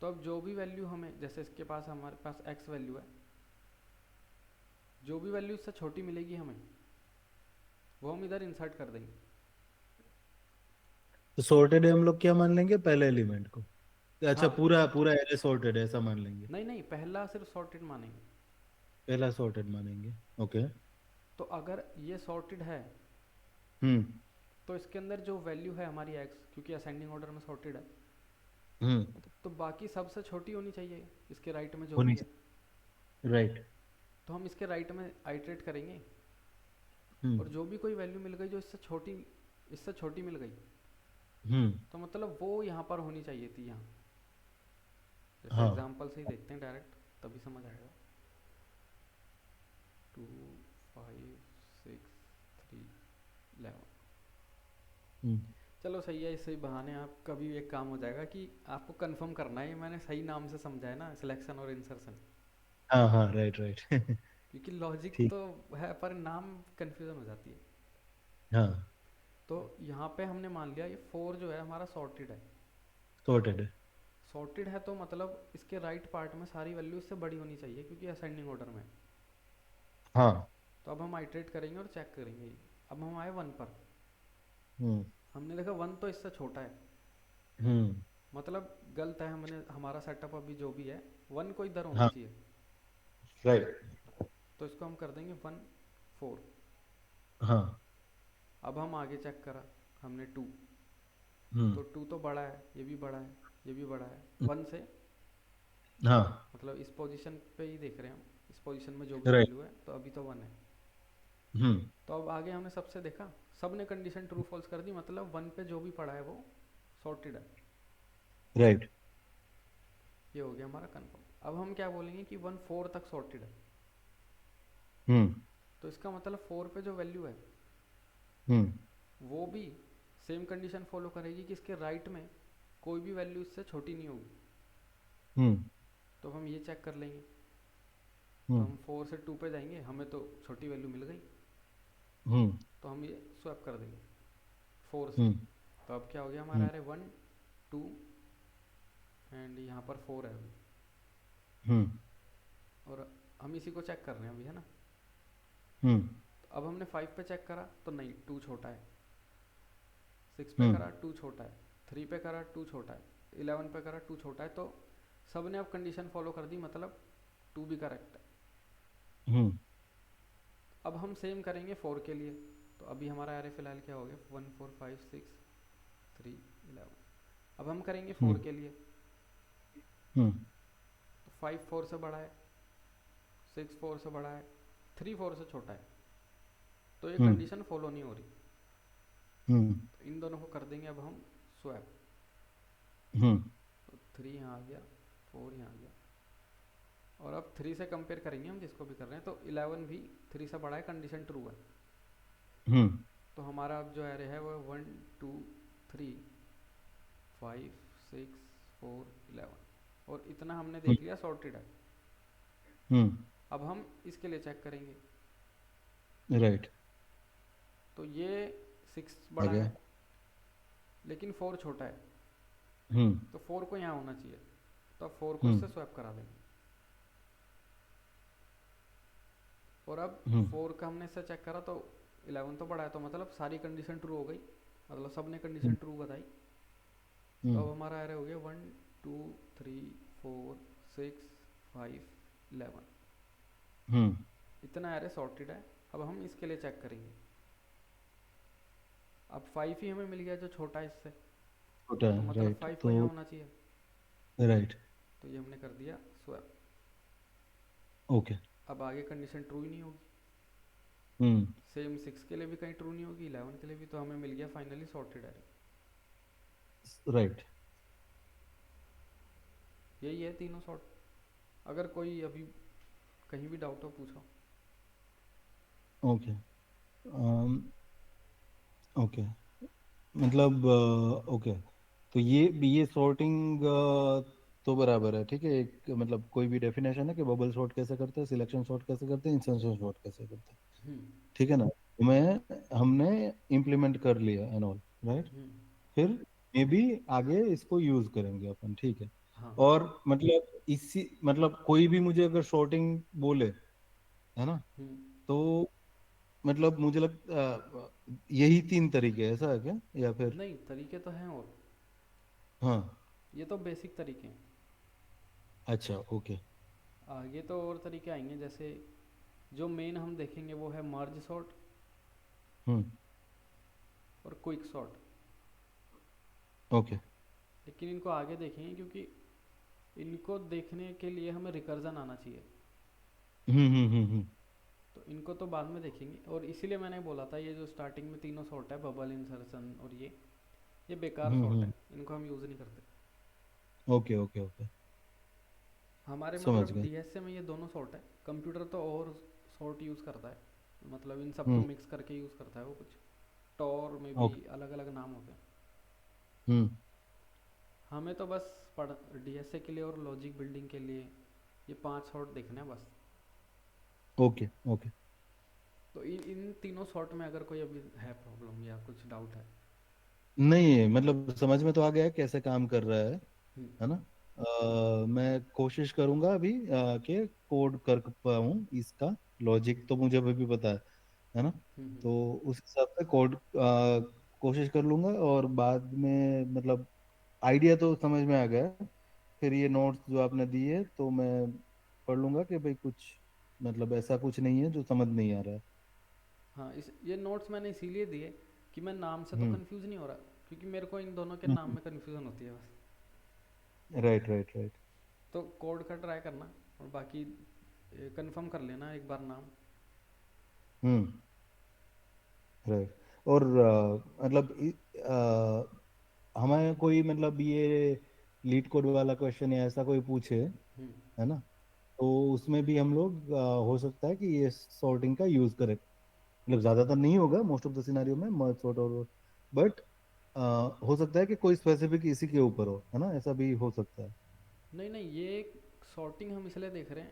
तो अब जो भी वैल्यू हमें, जैसे इसके पास हमारे पास x वैल्यू है, जो भी वैल्यू इससे छोटी मिलेगी हमें, वो हम इधर इंसर्ट कर देंगे। तो सॉर्टेड हम लोग क्या मान लेंगे, पहले एलिमेंट को? अच्छा, हाँ, पूरा पूरा एरे सॉर्टेड है ऐसा मान लेंगे? नहीं नहीं, पहला सिर्फ सॉर्टेड मानेंगे। पहला सॉर्टेड मानेंगे। ओके। तो अगर ये सॉर्टेड है, हम्म तो इसके अंदर जो वैल्यू है हमारी x, क्योंकि असेंडिंग ऑर्डर में सॉर्टेड है, हम्म तो बाकी सबसे छोटी होनी चाहिए इसके राइट में जो होनी भी है। चाहिए। राइट। तो हम इसके राइट में आइटरेट करेंगे, हम्म और जो भी कोई वैल्यू मिल गई जो इससे छोटी मिल गई, हम्म तो मतलब वो यहाँ पर होनी चाहिए थी यहाँ। जैसे हाँ। एग्जाम्पल से ही देखते हैं डायरेक्ट, तभी समझ आएगा। 2 5 6 3 11। हम्म चलो सही है, इसी बहाने आपका भी एक काम हो जाएगा कि आपको कंफर्म करना है ये मैंने सही नाम से समझा है ना, सिलेक्शन और इंसर्शन। हाँ हाँ, राइट राइट। क्योंकि लॉजिक ठीक। तो है पर नाम कन्फ्यूज़न हो जाती है। हाँ। तो यहाँ पे हमने मान लिया ये फोर जो है हमारा सॉर्टेड है। सॉर्टेड है। सॉर्टेड है तो मतलब इसके राइट पार्ट में सारी वैल्यू इससे बड़ी होनी चाहिए क्योंकि असेंडिंग ऑर्डर में है। हाँ। तो अब हम आइटरेट करेंगे और चेक करेंगे। अब हम आए वन पर। हम्म। हमने देखा वन तो इससे छोटा है, हम्म। मतलब गलत है, हमने हमारा सेटअप अभी जो भी है वन को इधर होना हाँ। चाहिए। राइट। तो इसको हम कर देंगे वन फोर। हाँ। अब हम आगे चेक करा, हमने टू। हम्म। तो टू तो बड़ा है, ये भी बड़ा है, ये भी बड़ा है वन से। हाँ। मतलब इस पोजीशन पे ही देख रहे हैं हम, इस पोजीशन में जो भी राइट। वैल्यू है तो अभी तो वन है। हम्म। तो अब आगे हमने सबसे देखा, सब ने कंडीशन ट्रू फॉल्स कर दी, मतलब वन पे जो भी पड़ा है वो सॉर्टेड है। राइट। ये हो गया हमारा कन्फर्म। अब हम क्या बोलेंगे कि वन फोर तक सॉर्टेड है। हम्म। तो इसका मतलब फोर पे जो वैल्यू है हम्म। वो भी सेम कंडीशन फॉलो करेगी कि इसके राइट में कोई भी वैल्यू इससे छोटी नहीं होगी। हम्म। तो हम ये चेक कर लेंगे। तो हम्म। हम फोर से टू पे जाएंगे, हमें तो छोटी वैल्यू मिल गई। हम्म। तो हम ये स्वैप कर देंगे फोर से। हम्म। तो अब क्या हो गया हमारा, हम्म। अरे वन टू एंड यहाँ पर फोर है अभी। हम्म। और हम इसी को चेक कर रहे हैं अभी, है ना। हम्म। तो अब हमने फाइव पे चेक करा तो नहीं, टू छोटा है। सिक्स पे हम्म। करा टू छोटा है। थ्री पे करा टू छोटा है। इलेवन पे करा टू छोटा है। तो सब ने अब कंडीशन फॉलो कर दी, मतलब टू भी करेक्ट है। हम्म। अब हम सेम करेंगे फोर के लिए। तो अभी हमारा एरे फिलहाल क्या हो गया, one four five six three eleven. अब हम करेंगे फोर हम्म। के लिए। हम्म। तो फाइव फोर से बड़ा है, सिक्स फोर से बड़ा है, थ्री फोर से छोटा है। तो ये हम्म। कंडीशन फॉलो नहीं हो रही। हम्म। तो इन दोनों को कर देंगे अब हम स्वैप। हम्म। तो थ्री यहाँ आ गया, फोर यहाँ आ गया। और अब थ्री से कंपेयर करेंगे हम जिसको भी कर रहे हैं, तो इलेवन भी थ्री से बड़ा है, कंडीशन ट्रू है। हम्म। तो हमारा अब जो एरे है वो one two three five six four eleven. और इतना हमने देख लिया सॉर्टेड है। हम्म। अब हम इसके लिए चेक करेंगे। राइट। तो ये सिक्स आ बड़ा गया। है लेकिन फोर छोटा है। हम्म। तो फोर को यहाँ होना चाहिए। तो अब फोर को हम्म। इससे स्वैप करा देंगे। और अब हम्म। फोर का हमने इससे चेक करा तो इलेवन तो बड़ा है, तो मतलब सारी कंडीशन ट्रू हो गई, मतलब सब ने हम्म। कंडीशन ट्रू बताई। तो हम्म। अब हमारा एरे हो गया one two three four six five eleven. Hmm. इतना एरे सॉर्टेड है। अब हम इसके लिए चेक करेंगे। अब फाइव ही हमें मिल गया जो छोटा है इससे। छोटा तो है, मतलब राइट, फाइव को तो यहाँ होना चाहिए। राइट। तो ये हमने कर दिया स्वैप। ओके। अब आगे कंडीशन ट्रू ही नहीं होगी। हम्म। सेम सिक्स के लिए भी कहीं ट्रू नहीं होगी, इलेवन के लिए भी। तो हमें मिल गया फाइनली सॉर्टेड एरे। राइट। यही है तीनों सॉर्ट। अगर कोई अभी कहीं भी डाउट हो पूछो। ओके। ओके, मतलब ओके, तो ये सॉर्टिंग तो बराबर है, ठीक है। एक मतलब कोई भी डेफिनेशन है कि बबल सॉर्ट कैसे करते हैं, सिलेक्शन सॉर्ट कैसे करते हैं, इंसर्शन सॉर्ट कैसे करते हैं, हम्म ठीक है ना। हमने इम्प्लीमेंट कर लिया एंड ऑल, राइट। हम्म। फिर मे बी आगे इसको यूज करेंगे अपन, ठीक है। हाँ। और मतलब इसी मतलब कोई भी मुझे अगर शॉर्टिंग बोले, है ना, हम्म। तो मतलब मुझे लगता यही तीन तरीके हैं, ऐसा है क्या, या फिर? नहीं, तरीके तो हैं और। हाँ। ये तो बेसिक तरीके हैं। अच्छा, ओके। आगे तो और तरीके आएंगे, जैसे जो मेन हम देखेंगे वो है मर्ज सॉर्ट हम्म। और क्विक सॉर्ट। ओके। लेकिन इनको आगे देखेंगे क्योंकि इनको देखने के लिए हमें रिकर्जन आना चाहिए। हम्म। हम्म। हम्म। तो इनको तो बाद में देखेंगे, और इसीलिए मैंने बोला था ये जो स्टार्टिंग में तीनों सॉर्ट है, बबल इंसर्शन और ये बेकार हम्म। सॉर्ट है, इनको हम यूज़ नहीं करते। Okay okay okay. हमारे समझ मतलब गए। डीएसए में ये दोनों सॉर्ट है। कंप्यूटर तो और सॉर्ट यूज़ करता है, मतलब इन सबको हम्म। मिक्स करके यूज़ करता है वो कुछ। टॉर में भी ओके। अलग अलग नाम होते हैं। हम्म। हमें तो बस पढ़ डीएसए के लिए और लॉजिक बिल्डिंग के लिए ये 5 शॉट देखने हैं बस। Okay okay. तो इन इन तीनों शॉट में अगर कोई अभी है प्रॉब्लम या कुछ डाउट है। नहीं मतलब समझ में तो आ गया है कैसे काम कर रहा हम्म। है ना। मैं कोशिश करूंगा अभी कि कोड कर पाऊँ इसका। लॉजिक तो मुझे अभी भी पता है ना। हम्म। तो उस हिसाब से कोड कोशिश कर लूंगा, और बाद में मतलब आइडिया तो समझ में आ गया है। फिर ये नोट्स जो आपने दिए तो मैं पढ़ लूंगा कि भाई कुछ मतलब ऐसा कुछ नहीं है जो समझ नहीं आ रहा है। हाँ, इस ये नोट्स मैंने इसीलिए दिए कि मैं नाम से तो हम्म कंफ्यूज नहीं हो रहा, क्योंकि मेरे को इन दोनों के नाम हम्म। में कंफ्यूजन होती है बस। Right right right. तो कोड का ट्राई करना, और बाकी कंफर्म कर लेना एक बार नाम। हम्म। राइट। और मतलब हमें कोई मतलब ये लीड कोड वाला क्वेश्चन या ऐसा कोई पूछे, हम्म। है ना, तो उसमें भी हम लोग हो सकता है कि ये सॉर्टिंग का यूज करें। मतलब ज्यादातर नहीं होगा मोस्ट ऑफ द सिनेरियो में मर्ज सॉर्ट, और बट हो सकता है कि कोई स्पेसिफिक इसी के ऊपर हो, है ना, ऐसा भी हो सकता है। नहीं नहीं, ये सॉर्टिंग हम इसलिए देख रहे हैं,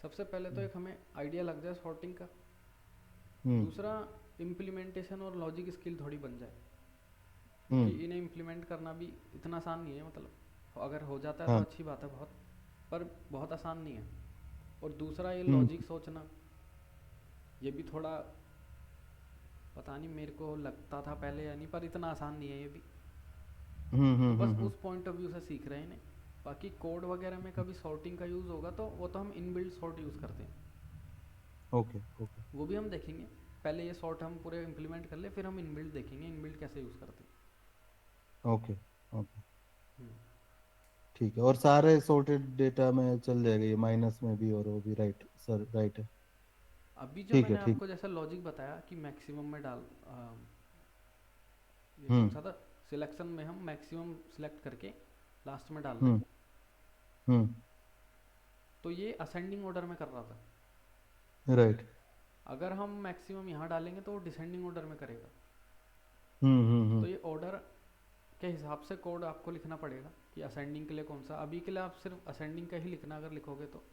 सबसे पहले तो हम्म एक हमें आइडिया लग जाए सॉर्टिंग का। हम्म दूसरा, इम्प्लीमेंटेशन और लॉजिक स्किल थोड़ी बन जाए, क्योंकि हम्म। इन्हें इम्प्लीमेंट करना भी इतना आसान नहीं है। मतलब अगर हो जाता है तो हाँ। अच्छी बात है बहुत, पर बहुत आसान नहीं है। और दूसरा, ये हम्म लॉजिक सोचना, ये भी थोड़ा, पता नहीं, मेरे को लगता था पहले या नहीं, पर इतना आसान नहीं है ये भी। तो बस हम्म। उस पॉइंट ऑफ व्यू से सीख रहे हैं इन्हें। बाकी कोड वगैरह में कभी सॉर्टिंग का यूज़ होगा तो वो तो हम इनबिल्ट सॉर्ट यूज़ करते हैं, ओके ओके वो भी हम देखेंगे। पहले ये सॉर्ट हम पूरे इम्प्लीमेंट कर ले, फिर हम इनबिल्ट देखेंगे इनबिल्ट कैसे यूज़ करते हैं। Okay okay. हम्म। ठीक है, और सारे सॉर्टेड डेटा में चल जाएगा ये, माइनस में भी और वो भी, राइट सर, राइट है। अभी जो ठीक है मैंने ठीक। आपको जैसा लॉजिक बताया कि मैक्सिमम में डाल ये कौन हम्म सा था, सिलेक्शन में हम मैक्सिमम सिलेक्ट करके लास्ट में डाल दें, हम्म हम्म। तो ये असेंडिंग ऑर्डर में कर रहा था। राइट। अगर हम मैक्सिमम यहाँ डालेंगे तो वो डिसेंडिंग ऑर्डर में करेगा। तो हम्म। ये ऑर्डर के हिसाब से कोड आपको लिखना पड़ेगा कि असेंडिंग के लिए कौन सा। अभी के लिए आप सिर्फ असेंडिंग का ही लिखना अगर लिखोगे तो,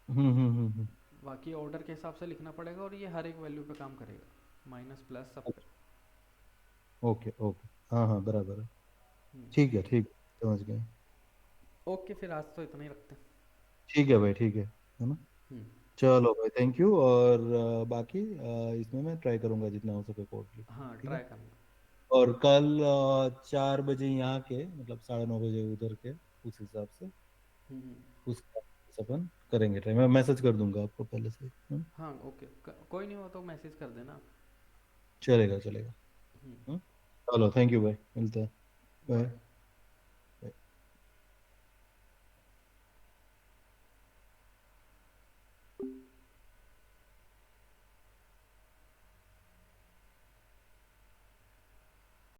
हम्म। बाकी ऑर्डर के हिसाब से लिखना पड़ेगा, और ये हर एक वैल्यू पे काम करेगा, माइनस प्लस सब पे। Okay okay. हाँ हाँ बराबर है। हम्म। ठीक है ठीक, समझ गए। ओके, फिर आज तो इतना ही रखते हैं। ठीक है भाई, ठीक है ना। हम्म। चलो भाई, थैंक यू। और बाकी इसमें मैं ट्राई करूंगा जितना हो सके कोड लिखने में, हाँ, ठीक है। ट्राई करना। और कल 4 बजे यहाँ के मतलब 9:30 बजे उधर के, उस हिसाब से हम्म। उसका अपन करेंगे ट्राई। मैं मैसेज कर दूंगा आपको पहले से, हाँ ओके, कोई नहीं हो तो मैसेज कर देना आप। चलेगा चलेगा। हम्म। हम्म। चलो थैंक यू भाई, मिलते हैं। बाय। बाय।